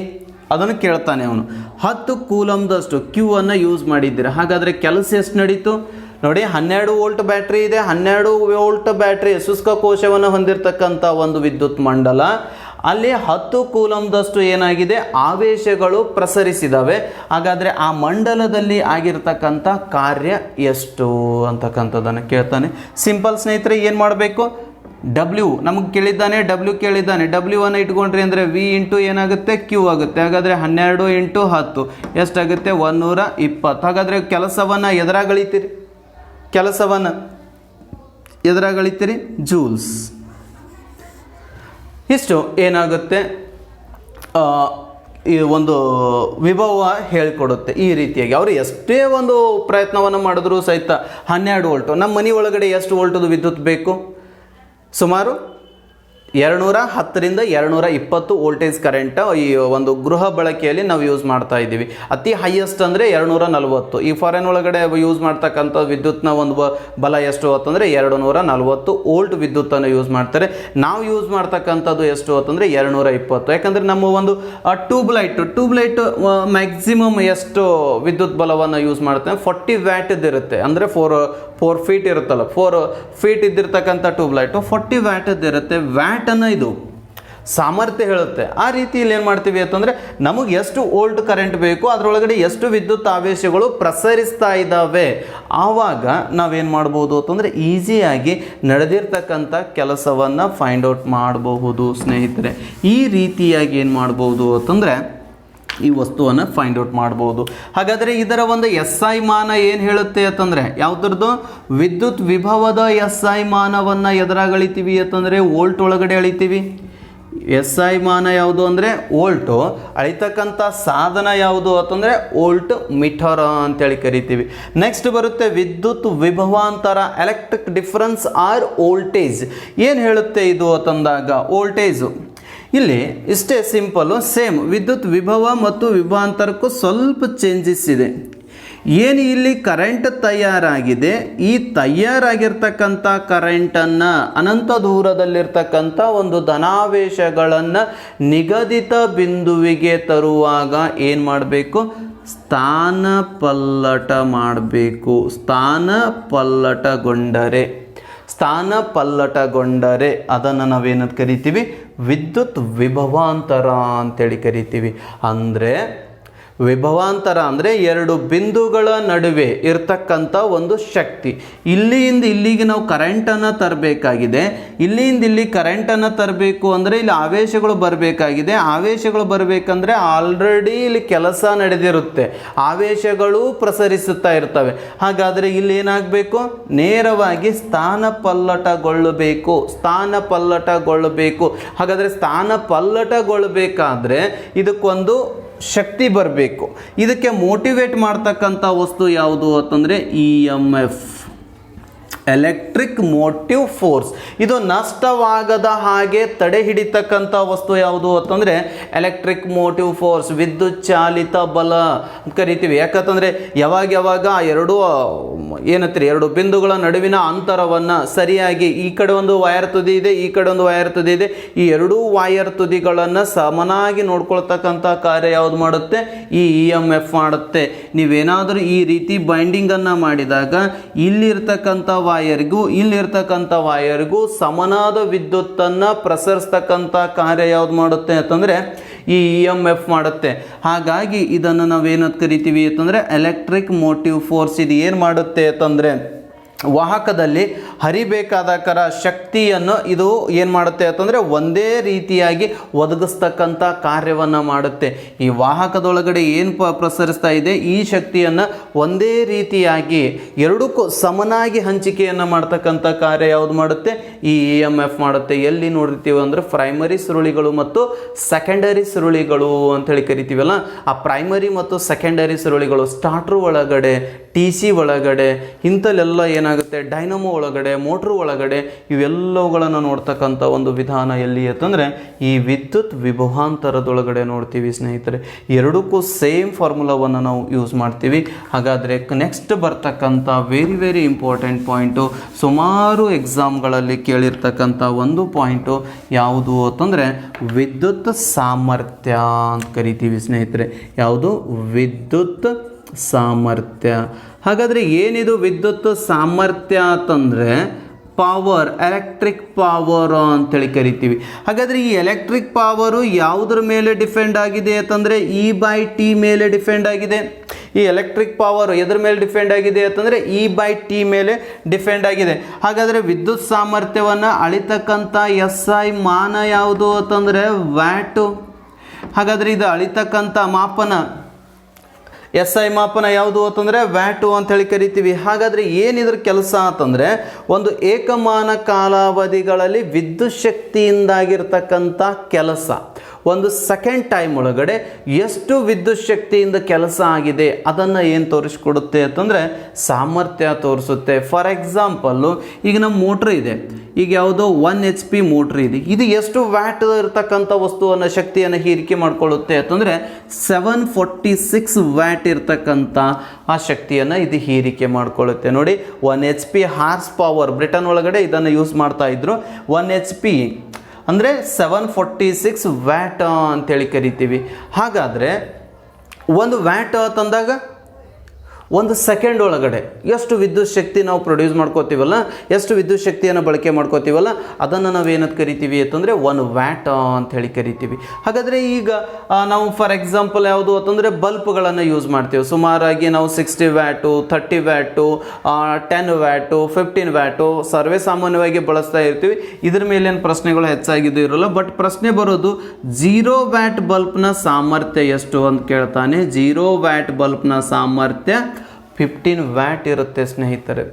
ಅದನ್ನು ಕೇಳ್ತಾನೆ ಅವನು. 10 ಕೂಲಂದಷ್ಟು Q-ಅನ್ನು ಯೂಸ್ ಮಾಡಿದ್ದೀರ, ಹಾಗಾದರೆ ಕೆಲಸ ಎಷ್ಟು ನಡೀತು ನೋಡಿ. 12 ವೋಲ್ಟ್ ಬ್ಯಾಟ್ರಿ ಇದೆ, 12 ವೋಲ್ಟ್ ಬ್ಯಾಟ್ರಿ ಶುಷ್ಕ ಕೋಶವನ್ನು ಹೊಂದಿರತಕ್ಕಂಥ ಒಂದು ವಿದ್ಯುತ್ ಮಂಡಲ, ಅಲ್ಲಿ 10 ಕೂಲಂದಷ್ಟು ಏನಾಗಿದೆ ಆವೇಶಗಳು ಪ್ರಸರಿಸಿದಾವೆ. ಹಾಗಾದರೆ ಆ ಮಂಡಲದಲ್ಲಿ ಆಗಿರ್ತಕ್ಕಂಥ ಕಾರ್ಯ ಎಷ್ಟು ಅಂತಕ್ಕಂಥದ್ದನ್ನು ಕೇಳ್ತಾನೆ. ಸಿಂಪಲ್ ಸ್ನೇಹಿತರೆ, ಏನು ಮಾಡಬೇಕು? W ನಮಗೆ ಕೇಳಿದ್ದಾನೆ, W ಕೇಳಿದ್ದಾನೆ, W-ಅನ್ನು ಇಟ್ಕೊಂಡ್ರಿ ಅಂದರೆ V ಇಂಟು ಏನಾಗುತ್ತೆ? Q ಆಗುತ್ತೆ. ಹಾಗಾದರೆ 12 × 10 ಎಷ್ಟಾಗುತ್ತೆ? 120. ಹಾಗಾದರೆ ಕೆಲಸವನ್ನು ಎದುರಾಗಳಿತೀರಿ ಜೂಲ್ಸ್. ಇಷ್ಟು ಏನಾಗುತ್ತೆ ಈ ಒಂದು ವಿಭವ ಹೇಳಿಕೊಡುತ್ತೆ. ಈ ರೀತಿಯಾಗಿ ಅವರು ಎಷ್ಟೇ ಒಂದು ಪ್ರಯತ್ನವನ್ನು ಮಾಡಿದ್ರೂ ಸಹಿತ 12 ವೋಲ್ಟು, ನಮ್ಮ ಮನೆ ಒಳಗಡೆ ಎಷ್ಟು ವೋಲ್ಟದು ವಿದ್ಯುತ್ ಬೇಕು? ಸುಮಾರು 210 ರಿಂದ 220 ವೋಲ್ಟೇಜ್ ಕರೆಂಟ್ ಈ ಒಂದು ಗೃಹ ಬಳಕೆಯಲ್ಲಿ ನಾವು ಯೂಸ್ ಮಾಡ್ತಾ ಇದ್ದೀವಿ. ಅತಿ ಹೈಯೆಸ್ಟ್ ಅಂದರೆ 240. ಈ ಫಾರಿನ್ ಒಳಗಡೆ ಯೂಸ್ ಮಾಡ್ತಕ್ಕಂಥ ವಿದ್ಯುತ್ನ ಒಂದು ಬಲ ಎಷ್ಟು ಅಂತಂದರೆ 240 ವೋಲ್ಟ್ ವಿದ್ಯುತ್ತನ್ನು ಯೂಸ್ ಮಾಡ್ತಾರೆ. ನಾವು ಯೂಸ್ ಮಾಡ್ತಕ್ಕಂಥದ್ದು ಎಷ್ಟು ಅಂತಂದರೆ 220. ಯಾಕಂದರೆ ನಮ್ಮ ಒಂದು ಟ್ಯೂಬ್ಲೈಟ್ ಮ್ಯಾಕ್ಸಿಮಮ್ ಎಷ್ಟು ವಿದ್ಯುತ್ ಬಲವನ್ನು ಯೂಸ್ ಮಾಡ್ತೇವೆ? 40 ವ್ಯಾಟದ್ದು ಇರುತ್ತೆ. ಅಂದರೆ 4 ಫೀಟ್ ಇರುತ್ತಲ್ಲ, 4 ಫೀಟ್ ಇದ್ದಿರ್ತಕ್ಕಂಥ ಟ್ಯೂಬ್ಲೈಟು 40 ವ್ಯಾಟದ್ದು ಇರುತ್ತೆ. ವ್ಯಾಟನ್ನು ಇದು ಸಾಮರ್ಥ್ಯ ಹೇಳುತ್ತೆ. ಆ ರೀತಿಯಲ್ಲಿ ಏನು ಮಾಡ್ತೀವಿ ಅಂತಂದರೆ ನಮಗೆ ಎಷ್ಟು ವೋಲ್ಟ್ ಕರೆಂಟ್ ಬೇಕು, ಅದರೊಳಗಡೆ ಎಷ್ಟು ವಿದ್ಯುತ್ ಆವೇಶಗಳು ಪ್ರಸರಿಸ್ತಾ ಇದ್ದಾವೆ, ಆವಾಗ ನಾವೇನು ಮಾಡ್ಬೋದು ಅಂತಂದರೆ ಈಸಿಯಾಗಿ ನಡೆದಿರ್ತಕ್ಕಂಥ ಕೆಲಸವನ್ನು ಫೈಂಡ್ ಔಟ್ ಮಾಡಬಹುದು ಸ್ನೇಹಿತರೆ. ಈ ರೀತಿಯಾಗಿ ಏನು ಮಾಡ್ಬೋದು ಅಂತಂದರೆ ಈ ವಸ್ತುವನ್ನು ಫೈಂಡ್ ಔಟ್ ಮಾಡ್ಬೋದು. ಹಾಗಾದರೆ ಇದರ ಒಂದು SI ಮಾನ ಏನು ಹೇಳುತ್ತೆ ಅಂತಂದರೆ ಯಾವುದ್ರದ್ದು ವಿದ್ಯುತ್ ವಿಭವದ SI ಮಾನವನ್ನು ಎದುರಾಗಿ ಅಳಿತೀವಿ ಅಂತಂದರೆ ವೋಲ್ಟ್ ಒಳಗಡೆ ಅಳಿತೀವಿ. SI ಮಾನ ಯಾವುದು ಅಂದರೆ ವೋಲ್ಟು, ಅಳಿತಕ್ಕಂಥ ಸಾಧನ ಯಾವುದು ಅಂತಂದರೆ ವೋಲ್ಟ್ ಮೀಟರ್ ಅಂತೇಳಿ ಕರಿತೀವಿ. ನೆಕ್ಸ್ಟ್ ಬರುತ್ತೆ ವಿದ್ಯುತ್ ವಿಭವಾಂತರ, ಎಲೆಕ್ಟ್ರಿಕ್ ಡಿಫರೆನ್ಸ್ ಆರ್ ವೋಲ್ಟೇಜ್. ಏನು ಹೇಳುತ್ತೆ ಇದು ಅಂತಂದಾಗ ವೋಲ್ಟೇಜು ಇಲ್ಲಿ ಇಷ್ಟೇ ಸಿಂಪಲ್ಲು, ಸೇಮ್ ವಿದ್ಯುತ್ ವಿಭವ ಮತ್ತು ವಿಭವಾಂತರಕ್ಕೂ ಸ್ವಲ್ಪ ಚೇಂಜಸ್ ಇದೆ. ಏನು ಇಲ್ಲಿ ಕರೆಂಟ್ ತಯಾರಾಗಿದೆ, ಈ ತಯಾರಾಗಿರ್ತಕ್ಕಂಥ ಕರೆಂಟನ್ನು ಅನಂತ ದೂರದಲ್ಲಿರ್ತಕ್ಕಂಥ ಒಂದು ಧನಾವೇಶಗಳನ್ನು ನಿಗದಿತ ಬಿಂದುವಿಗೆ ತರುವಾಗ ಏನು ಮಾಡಬೇಕು, ಸ್ಥಾನ ಪಲ್ಲಟ ಮಾಡಬೇಕು. ಸ್ಥಾನ ಪಲ್ಲಟಗೊಂಡರೆ ಅದನ್ನು ನಾವೇನಂತ ಕರಿತೀವಿ, ವಿದ್ಯುತ್ ವಿಭವಾಂತರ ಅಂತೇಳಿ ಕರಿತೀವಿ. ಅಂದರೆ ವಿಭವಾಂತರ ಅಂದರೆ ಎರಡು ಬಿಂದುಗಳ ನಡುವೆ ಇರ್ತಕ್ಕಂಥ ಒಂದು ಶಕ್ತಿ. ಇಲ್ಲಿಂದ ಇಲ್ಲಿಗೆ ನಾವು ಕರೆಂಟನ್ನು ತರಬೇಕಾಗಿದೆ, ಇಲ್ಲಿಂದ ಇಲ್ಲಿ ಕರೆಂಟನ್ನು ತರಬೇಕು ಅಂದರೆ ಇಲ್ಲಿ ಆವೇಶಗಳು ಬರಬೇಕಾಗಿದೆ. ಆವೇಶಗಳು ಬರಬೇಕಂದ್ರೆ ಆಲ್ರೆಡಿ ಇಲ್ಲಿ ಕೆಲಸ ನಡೆದಿರುತ್ತೆ, ಆವೇಶಗಳು ಪ್ರಸರಿಸುತ್ತಾ ಇರ್ತವೆ. ಹಾಗಾದರೆ ಇಲ್ಲಿ ಏನಾಗಬೇಕು, ನೇರವಾಗಿ ಸ್ಥಾನ ಪಲ್ಲಟಗೊಳ್ಳಬೇಕು. ಹಾಗಾದರೆ ಸ್ಥಾನ ಪಲ್ಲಟಗೊಳ್ಳಬೇಕಾದ್ರೆ ಇದಕ್ಕೊಂದು ಶಕ್ತಿ ಬರಬೇಕು. ಇದಕ್ಕೆ ಮೋಟಿವೇಟ್ ಮಾಡ್ತಕ್ಕಂಥ ವಸ್ತು ಯಾವುದು ಅಂತಂದರೆ EMF, ಎಲೆಕ್ಟ್ರಿಕ್ ಮೋಟಿವ್ ಫೋರ್ಸ್. ಇದು ನಷ್ಟವಾಗದ ಹಾಗೆ ತಡೆ ಹಿಡಿತಕ್ಕಂಥ ವಸ್ತು ಯಾವುದು ಅಂತಂದರೆ ಎಲೆಕ್ಟ್ರಿಕ್ ಮೋಟಿವ್ ಫೋರ್ಸ್, ವಿದ್ಯುತ್ ಚಾಲಿತ ಬಲ ಅಂತ ಕರಿತೀವಿ. ಯಾಕಂತಂದರೆ ಯಾವಾಗ ಎರಡು ಎರಡು ಬಿಂದುಗಳ ನಡುವಿನ ಅಂತರವನ್ನು ಸರಿಯಾಗಿ, ಈ ಕಡೆ ಒಂದು ವೈರ್ ತುದಿ ಇದೆ, ಈ ಕಡೆ ಒಂದು ವೈರ್ ತುದಿ ಇದೆ, ಈ ಎರಡೂ ವೈರ್ ತುದಿಗಳನ್ನು ಸಮನಾಗಿ ನೋಡ್ಕೊಳ್ತಕ್ಕಂಥ ಕಾರ್ಯ ಯಾವುದು ಮಾಡುತ್ತೆ, ಈ EMF ಮಾಡುತ್ತೆ. ನೀವೇನಾದರೂ ಈ ರೀತಿ ಬೈಂಡಿಂಗನ್ನು ಮಾಡಿದಾಗ ಇಲ್ಲಿರ್ತಕ್ಕಂಥ ಇಲ್ಲಿರ್ತಕ್ಕಂಥ ವಾಯರ್ಗೂ ಸಮನಾದ ವಿದ್ಯುತ್ತನ್ನು ಪ್ರಸರಿಸ್ತಕ್ಕಂಥ ಕಾರ್ಯ ಯಾವುದು ಮಾಡುತ್ತೆ ಅಂತಂದರೆ ಈ EMF ಮಾಡುತ್ತೆ. ಹಾಗಾಗಿ ಇದನ್ನು ನಾವೇನಂತ ಕರಿತೀವಿ ಅಂತಂದರೆ ಎಲೆಕ್ಟ್ರಿಕ್ ಮೋಟಿವ್ ಫೋರ್ಸ್. ಇದು ಏನು ಮಾಡುತ್ತೆ ಅಂತಂದರೆ ವಾಹಕದಲ್ಲಿ ಹರಿಬೇಕಾದ ಶಕ್ತಿಯನ್ನು ಇದು ಏನು ಮಾಡುತ್ತೆ ಅಂತಂದರೆ ಒಂದೇ ರೀತಿಯಾಗಿ ಒದಗಿಸ್ತಕ್ಕಂಥ ಕಾರ್ಯವನ್ನು ಮಾಡುತ್ತೆ. ಈ ವಾಹಕದೊಳಗಡೆ ಏನು ಪ್ರಸರಿಸ್ತಾ ಇದೆ ಈ ಶಕ್ತಿಯನ್ನು ಒಂದೇ ರೀತಿಯಾಗಿ ಎರಡಕ್ಕೂ ಸಮನಾಗಿ ಹಂಚಿಕೆಯನ್ನು ಮಾಡ್ತಕ್ಕಂಥ ಕಾರ್ಯ ಯಾವುದು ಮಾಡುತ್ತೆ, ಈ EMF ಮಾಡುತ್ತೆ. ಎಲ್ಲಿ ನೋಡಿರ್ತೀವಿ ಅಂದರೆ ಪ್ರೈಮರಿ ಸುರುಳಿಗಳು ಮತ್ತು ಸೆಕೆಂಡರಿ ಸುರುಳಿಗಳು ಅಂತೇಳಿ ಕರಿತೀವಲ್ಲ, ಆ ಪ್ರೈಮರಿ ಮತ್ತು ಸೆಕೆಂಡರಿ ಸುರುಳಿಗಳು ಸ್ಟಾರ್ಟ್ರ್ ಒಳಗಡೆ, TC ಒಳಗಡೆ, ಇಂಥಲ್ಲೆಲ್ಲ ಏನಾಗುತ್ತೆ ಡೈನಮೋ ಒಳಗಡೆ, ಮೋಟ್ರ್ ಒಳಗಡೆ, ಇವೆಲ್ಲವುಗಳನ್ನು ನೋಡ್ತಕ್ಕಂಥ ಒಂದು ವಿಧಾನ ಎಲ್ಲಿ ಅಂತಂದರೆ ಈ ವಿದ್ಯುತ್ ವಿಭವಾಂತರದೊಳಗಡೆ ನೋಡ್ತೀವಿ ಸ್ನೇಹಿತರೆ. ಎರಡಕ್ಕೂ ಸೇಮ್ ಫಾರ್ಮುಲಾವನ್ನು ನಾವು ಯೂಸ್ ಮಾಡ್ತೀವಿ. ಹಾಗಾದರೆ ನೆಕ್ಸ್ಟ್ ಬರ್ತಕ್ಕಂಥ ವೆರಿ ಇಂಪಾರ್ಟೆಂಟ್ ಪಾಯಿಂಟು, ಸುಮಾರು ಎಕ್ಸಾಮ್ಗಳಲ್ಲಿ ಕೇಳಿರ್ತಕ್ಕಂಥ ಒಂದು ಪಾಯಿಂಟು ಯಾವುದು ಅಂತಂದರೆ ವಿದ್ಯುತ್ ಸಾಮರ್ಥ್ಯ ಅಂತ ಕರಿತೀವಿ ಸ್ನೇಹಿತರೆ. ಯಾವುದು, ವಿದ್ಯುತ್ ಸಾಮರ್ಥ್ಯ. ಹಾಗಾದರೆ ಏನಿದು ವಿದ್ಯುತ್ ಸಾಮರ್ಥ್ಯ ಅಂತಂದರೆ ಪವರ್, ಎಲೆಕ್ಟ್ರಿಕ್ ಪವರ್ ಅಂತೇಳಿ ಕರಿತೀವಿ. ಹಾಗಾದರೆ ಈ ಎಲೆಕ್ಟ್ರಿಕ್ ಪವರು ಯಾವುದ್ರ ಮೇಲೆ ಡಿಪೆಂಡ್ ಆಗಿದೆ ಅಂತಂದರೆ E/T ಮೇಲೆ ಡಿಪೆಂಡ್ ಆಗಿದೆ. ಈ ಎಲೆಕ್ಟ್ರಿಕ್ ಪವರ್ ಎದ್ರ ಮೇಲೆ ಡಿಪೆಂಡ್ ಆಗಿದೆ ಅಂತಂದರೆ E/T ಮೇಲೆ ಡಿಪೆಂಡ್ ಆಗಿದೆ. ಹಾಗಾದರೆ ವಿದ್ಯುತ್ ಸಾಮರ್ಥ್ಯವನ್ನು ಅಳಿತಕ್ಕಂಥ SI ಮಾನ ಯಾವುದು ಅಂತಂದರೆ ವ್ಯಾಟು. ಹಾಗಾದರೆ ಇದು ಅಳಿತಕ್ಕಂಥ ಮಾಪನ SI ಮಾಪನ ಯಾವುದು ಅಂತಂದರೆ ವ್ಯಾಟು ಅಂಥೇಳಿ ಕರಿತೀವಿ. ಹಾಗಾದರೆ ಏನಿದ್ರ ಕೆಲಸ ಅಂತಂದರೆ ಒಂದು ಏಕಮಾನ ಕಾಲಾವಧಿಗಳಲ್ಲಿ ವಿದ್ಯುತ್ ಶಕ್ತಿಯಿಂದಾಗಿರ್ತಕ್ಕಂಥ ಕೆಲಸ, ಒಂದು ಸೆಕೆಂಡ್ ಟೈಮ್ ಒಳಗಡೆ ಎಷ್ಟು ವಿದ್ಯುತ್ ಶಕ್ತಿಯಿಂದ ಕೆಲಸ ಆಗಿದೆ ಅದನ್ನು ಏನು ತೋರಿಸ್ಕೊಡುತ್ತೆ ಅಂತಂದರೆ ಸಾಮರ್ಥ್ಯ ತೋರಿಸುತ್ತೆ. ಫಾರ್ ಎಕ್ಸಾಂಪಲ್ಲು ಈಗ ನಮ್ಮ ಮೋಟ್ರ್ ಇದೆ, ಈಗ ಯಾವುದೋ 1 HP ಮೋಟ್ರ್ ಇದೆ, ಇದು ಎಷ್ಟು ವ್ಯಾಟ್ ಇರ್ತಕ್ಕಂಥ ವಸ್ತುವನ್ನು ಶಕ್ತಿಯನ್ನು ಹೀರಿಕೆ ಮಾಡಿಕೊಳ್ಳುತ್ತೆ ಅಂತಂದರೆ 746 ವ್ಯಾಟ್ ಇರ್ತಕ್ಕಂಥ ಆ ಶಕ್ತಿಯನ್ನು ಇದು ಹೀರಿಕೆ ಮಾಡಿಕೊಳ್ಳುತ್ತೆ. ನೋಡಿ 1 HP ಹಾರ್ಸ್ ಪವರ್, ಬ್ರಿಟನ್ ಒಳಗಡೆ ಇದನ್ನು ಯೂಸ್ ಮಾಡ್ತಾ ಇದ್ರು. 1 HP ಅಂದರೆ 746 ವ್ಯಾಟ್ ಅಂತೇಳಿ ಕರಿತೀವಿ. ಹಾಗಾದರೆ ಒಂದು ವ್ಯಾಟ್ ಅಂತಂದಾಗ ಒಂದು ಸೆಕೆಂಡ್ ಒಳಗಡೆ ಎಷ್ಟು ವಿದ್ಯುತ್ ಶಕ್ತಿ ನಾವು ಪ್ರೊಡ್ಯೂಸ್ ಮಾಡ್ಕೋತೀವಲ್ಲ, ಎಷ್ಟು ವಿದ್ಯುತ್ ಶಕ್ತಿಯನ್ನು ಬಳಕೆ ಮಾಡ್ಕೋತೀವಲ್ಲ, ಅದನ್ನು ನಾವು ಏನಂತ ಕರಿತೀವಿ ಅಂತಂದರೆ 1 ವ್ಯಾಟ್ ಅಂತ ಹೇಳಿ ಕರಿತೀವಿ. ಹಾಗಾದರೆ ಈಗ ನಾವು ಫಾರ್ ಎಕ್ಸಾಂಪಲ್ ಯಾವುದು ಅಂತಂದರೆ ಬಲ್ಪ್ಗಳನ್ನು ಯೂಸ್ ಮಾಡ್ತೀವಿ. ಸುಮಾರಾಗಿ ನಾವು 60 ವ್ಯಾಟು, 30 ವ್ಯಾಟು, 10 ವ್ಯಾಟು, 15 ವ್ಯಾಟು ಸರ್ವೇ ಸಾಮಾನ್ಯವಾಗಿ ಬಳಸ್ತಾ ಇರ್ತೀವಿ. ಇದ್ರ ಮೇಲೇನು ಪ್ರಶ್ನೆಗಳು ಹೆಚ್ಚಾಗಿದ್ದು ಇರೋಲ್ಲ. ಬಟ್ ಪ್ರಶ್ನೆ ಬರೋದು 0 ವ್ಯಾಟ್ ಬಲ್ಬ್ನ ಸಾಮರ್ಥ್ಯ ಎಷ್ಟು ಅಂತ ಕೇಳ್ತಾನೆ. 0 ವ್ಯಾಟ್ ಬಲ್ಬ್ನ ಸಾಮರ್ಥ್ಯ 15 ವ್ಯಾಟ್ ಇರುತ್ತೆ ಸ್ನೇಹಿತರೆ.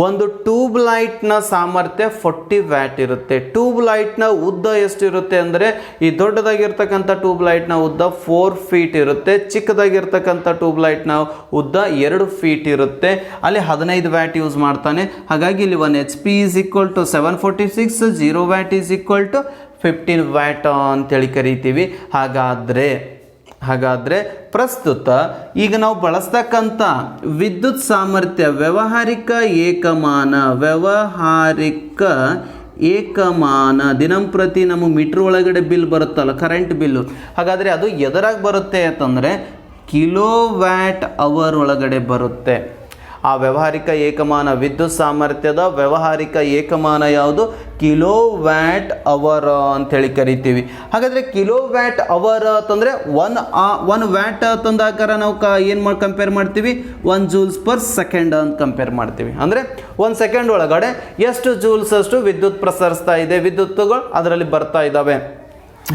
ಒಂದು ಟ್ಯೂಬ್ ಲೈಟ್ನ ಸಾಮರ್ಥ್ಯ 40 ವ್ಯಾಟ್ ಇರುತ್ತೆ. ಟ್ಯೂಬ್ ಲೈಟ್ನ ಉದ್ದ ಎಷ್ಟು ಇರುತ್ತೆ ಅಂದರೆ, ಈ ದೊಡ್ಡದಾಗಿರ್ತಕ್ಕಂಥ ಟ್ಯೂಬ್ ಲೈಟ್ನ ಉದ್ದ 4 ಫೀಟ್ ಇರುತ್ತೆ. ಚಿಕ್ಕದಾಗಿರ್ತಕ್ಕಂಥ ಟ್ಯೂಬ್ ಲೈಟ್ನ ಉದ್ದ 2 ಫೀಟ್ ಇರುತ್ತೆ. ಅಲ್ಲಿ 15 ವ್ಯಾಟ್ ಯೂಸ್ ಮಾಡ್ತಾನೆ. ಹಾಗಾಗಿ ಇಲ್ಲಿ 1 HP is equal to 746, 0 watt is equal to 15 watt ಅಂತೇಳಿ ಕರಿತೀವಿ. ಹಾಗಾದರೆ ಪ್ರಸ್ತುತ ಈಗ ನಾವು ಬಳಸ್ತಕ್ಕಂಥ ವಿದ್ಯುತ್ ಸಾಮರ್ಥ್ಯ ವ್ಯಾವಹಾರಿಕ ಏಕಮಾನ ದಿನಂಪ್ರತಿ ನಮ್ಮ ಮೀಟ್ರ್ ಒಳಗಡೆ ಬಿಲ್ ಬರುತ್ತಲ್ಲ, ಕರೆಂಟ್ ಬಿಲ್ಲು. ಹಾಗಾದರೆ ಅದು ಎದರಾಗ ಬರುತ್ತೆ ಅಂತಂದರೆ ಕಿಲೋ ವ್ಯಾಟ್ ಅವರ್ ಒಳಗಡೆ ಬರುತ್ತೆ. ಆ ವ್ಯಾವಹಾರಿಕ ಏಕಮಾನ ವಿದ್ಯುತ್ ಸಾಮರ್ಥ್ಯದ ವ್ಯಾವಹಾರಿಕ ಏಕಮಾನ ಯಾವುದು? ಕಿಲೋ ವ್ಯಾಟ್ ಅವರ್ ಅಂಥೇಳಿ ಕರಿತೀವಿ. ಹಾಗಾದರೆ ಕಿಲೋ ವ್ಯಾಟ್ ಅವರ್ ಅಂತಂದರೆ 1 ವ್ಯಾಟ್ ತಂದಾಕಾರ ನಾವು ಏನು ಕಂಪೇರ್ ಮಾಡ್ತೀವಿ? 1 ಜೂಲ್ಸ್ ಪರ್ ಸೆಕೆಂಡ್ ಅಂತ ಕಂಪೇರ್ ಮಾಡ್ತೀವಿ. ಅಂದರೆ 1 ಸೆಕೆಂಡ್ ಒಳಗಡೆ ಎಷ್ಟು ಜೂಲ್ಸ್ ಅಷ್ಟು ವಿದ್ಯುತ್ ಪ್ರಸರಿಸ್ತಾ ಇದೆ, ವಿದ್ಯುತ್ಗಳು ಅದರಲ್ಲಿ ಬರ್ತಾ ಇದ್ದಾವೆ.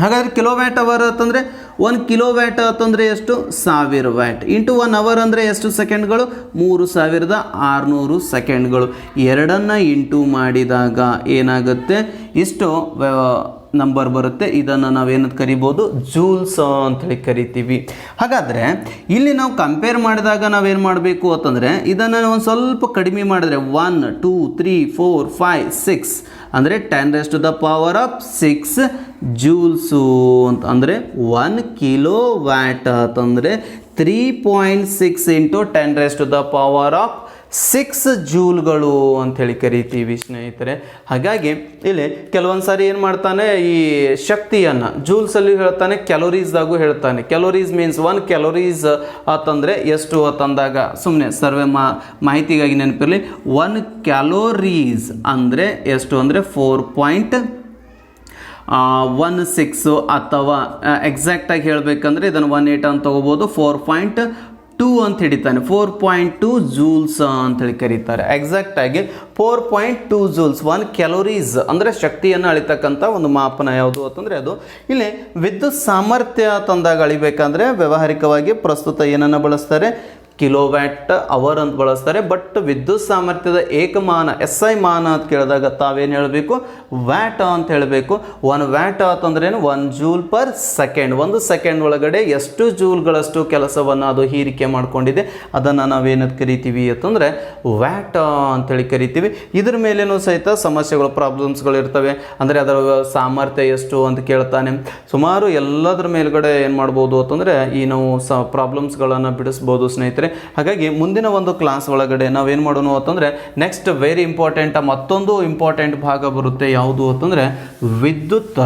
ಹಾಗಾದರೆ ಕಿಲೋ ವ್ಯಾಟ್ ಅವರ್ ಅಂತಂದರೆ 1 ಕಿಲೋ ವ್ಯಾಟ್ ಅಂತಂದರೆ ಎಷ್ಟು? 1000 ವ್ಯಾಟ್ ಇಂಟು 1 ಅವರ್ ಅಂದರೆ ಎಷ್ಟು ಸೆಕೆಂಡ್ಗಳು? 3600 ಸೆಕೆಂಡ್ಗಳು. ಎರಡನ್ನು ಇಂಟು ಮಾಡಿದಾಗ ಏನಾಗುತ್ತೆ? ಇಷ್ಟು ನಂಬರ್ ಬರುತ್ತೆ. ಇದನ್ನು ನಾವೇನಂತ ಕರಿಬೋದು? ಜೂಲ್ಸ್ ಅಂತೇಳಿ ಕರಿತೀವಿ. ಹಾಗಾದರೆ ಇಲ್ಲಿ ನಾವು ಕಂಪೇರ್ ಮಾಡಿದಾಗ ನಾವೇನು ಮಾಡಬೇಕು ಅಂತಂದರೆ, ಇದನ್ನು ಒಂದು ಸ್ವಲ್ಪ ಕಡಿಮೆ ಮಾಡಿದ್ರೆ 1 2 3 4 5 6 ಅಂದರೆ 10⁻⁶ ಜೂಲ್ಸು ಅಂತ. ಅಂದರೆ 1 ಕಿಲೋ ವ್ಯಾಟ್ ಅಂತಂದರೆ 3.6 ಇಂಟು 10⁻⁶ ಜೂಲ್ಗಳು ಅಂಥೇಳಿ ಕರಿತೀವಿ ಸ್ನೇಹಿತರೆ. ಹಾಗಾಗಿ ಇಲ್ಲಿ ಕೆಲವೊಂದು ಸಾರಿ ಏನು ಮಾಡ್ತಾನೆ, ಈ ಶಕ್ತಿಯನ್ನು ಜೂಲ್ಸಲ್ಲಿ ಹೇಳ್ತಾನೆ, ಕ್ಯಾಲೋರೀಸ್ದಾಗೂ ಹೇಳ್ತಾನೆ. ಕ್ಯಾಲೋರೀಸ್ ಮೀನ್ಸ್ 1 ಕ್ಯಾಲೋರೀಸ್ ಅಂತಂದರೆ ಎಷ್ಟು ಅಂತಂದಾಗ ಸುಮ್ಮನೆ ಸರ್ವೆ ಮಾಹಿತಿಗಾಗಿ ನೆನಪಿರಲಿ. 1 ಕ್ಯಾಲೋರೀಸ್ ಅಂದರೆ ಎಷ್ಟು ಅಂದರೆ 4.16 ಅಥವಾ ಎಕ್ಸಾಕ್ಟಾಗಿ ಹೇಳಬೇಕಂದ್ರೆ ಇದನ್ನು 18 ಅಂತ ತೊಗೋಬೋದು. 4.2 ಅಂತ ಹಿಡಿತಾನೆ. 4.2 ಜೂಲ್ಸ್ ಅಂತೇಳಿ ಕರೀತಾರೆ. ಎಕ್ಸಾಕ್ಟಾಗಿ 4.2 ಜೂಲ್ಸ್. 1 ಕ್ಯಾಲೋರೀಸ್ ಅಂದರೆ ಶಕ್ತಿಯನ್ನು ಅಳಿತಕ್ಕಂಥ ಒಂದು ಮಾಪನ ಯಾವುದು ಅಂತಂದರೆ ಅದು. ಇಲ್ಲಿ ವಿದ್ಯುತ್ ಸಾಮರ್ಥ್ಯ ತಂದಾಗ ಅಳಿಬೇಕಂದ್ರೆ ವ್ಯಾವಹಾರಿಕವಾಗಿ ಪ್ರಸ್ತುತ ಏನನ್ನು ಬಳಸ್ತಾರೆ? ಕಿಲೋ ವ್ಯಾಟ್ ಅವರ್ ಅಂತ ಬಳಸ್ತಾರೆ. ಬಟ್ ವಿದ್ಯುತ್ ಸಾಮರ್ಥ್ಯದ ಏಕಮಾನ SI ಮಾನ ಅಂತ ಕೇಳಿದಾಗ ತಾವೇನು ಹೇಳಬೇಕು? ವ್ಯಾಟ್ ಅಂತ ಹೇಳಬೇಕು. 1 ವ್ಯಾಟ್ ಅಂತಂದ್ರೇನು? 1 ಜೂಲ್ ಪರ್ ಸೆಕೆಂಡ್. 1 ಸೆಕೆಂಡ್ ಒಳಗಡೆ ಎಷ್ಟು ಜೂಲ್ಗಳಷ್ಟು ಕೆಲಸವನ್ನು ಅದು ಹೀರಿಕೆ ಮಾಡಿಕೊಂಡಿದೆ, ಅದನ್ನು ನಾವೇನಂತ ಕರಿತೀವಿ ಅಂತಂದರೆ ವ್ಯಾಟ್ ಅಂತೇಳಿ ಕರಿತೀವಿ. ಇದ್ರ ಮೇಲೇನೂ ಸಹಿತ ಸಮಸ್ಯೆಗಳು, ಪ್ರಾಬ್ಲಮ್ಸ್ಗಳು ಇರ್ತವೆ. ಅಂದರೆ ಅದರ ಸಾಮರ್ಥ್ಯ ಎಷ್ಟು ಅಂತ ಕೇಳ್ತಾನೆ. ಸುಮಾರು ಎಲ್ಲದರ ಮೇಲ್ಗಡೆ ಏನು ಮಾಡ್ಬೋದು ಅಂತಂದರೆ ಈ ನಾವು ಪ್ರಾಬ್ಲಮ್ಸ್ಗಳನ್ನು ಬಿಡಿಸ್ಬೋದು ಸ್ನೇಹಿತರೆ. ಹಾಗಾಗಿ ಮುಂದಿನ ಒಂದು ಕ್ಲಾಸ್ ಒಳಗಡೆ ನಾವೇನು ಮಾಡೋಣ ಅಂತಂದರೆ ನೆಕ್ಸ್ಟ್ ವೆರಿ ಇಂಪಾರ್ಟೆಂಟ್ ಮತ್ತೊಂದು ಇಂಪಾರ್ಟೆಂಟ್ ಭಾಗ ಬರುತ್ತೆ. ಯಾವುದು ಅಂತಂದರೆ ವಿದ್ಯುತ್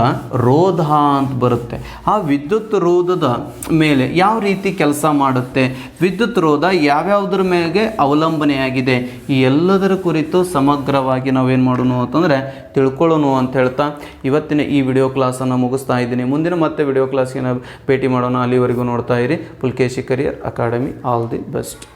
ರೋಧ ಅಂತ ಬರುತ್ತೆ. ಆ ವಿದ್ಯುತ್ ರೋಧದ ಮೇಲೆ ಯಾವ ರೀತಿ ಕೆಲಸ ಮಾಡುತ್ತೆ, ವಿದ್ಯುತ್ ರೋಧ ಯಾವ್ಯಾವುದ್ರ ಮೇಲೆ ಅವಲಂಬನೆಯಾಗಿದೆ, ಈ ಎಲ್ಲದರ ಕುರಿತು ಸಮಗ್ರವಾಗಿ ನಾವೇನು ಮಾಡೋಣ ಅಂತಂದರೆ ತಿಳ್ಕೊಳ್ಳೋಣ ಅಂತ ಹೇಳ್ತಾ ಇವತ್ತಿನ ಈ ವಿಡಿಯೋ ಕ್ಲಾಸನ್ನು ಮುಗಿಸ್ತಾ ಇದ್ದೀನಿ. ಮುಂದಿನ ಮತ್ತೆ ವಿಡಿಯೋ ಕ್ಲಾಸ್ಗೆ ನಾವು ಭೇಟಿ ಮಾಡೋಣ. ಅಲ್ಲಿವರೆಗೂ ನೋಡ್ತಾ ಇರಿ Pulakeshi career academy. All the best.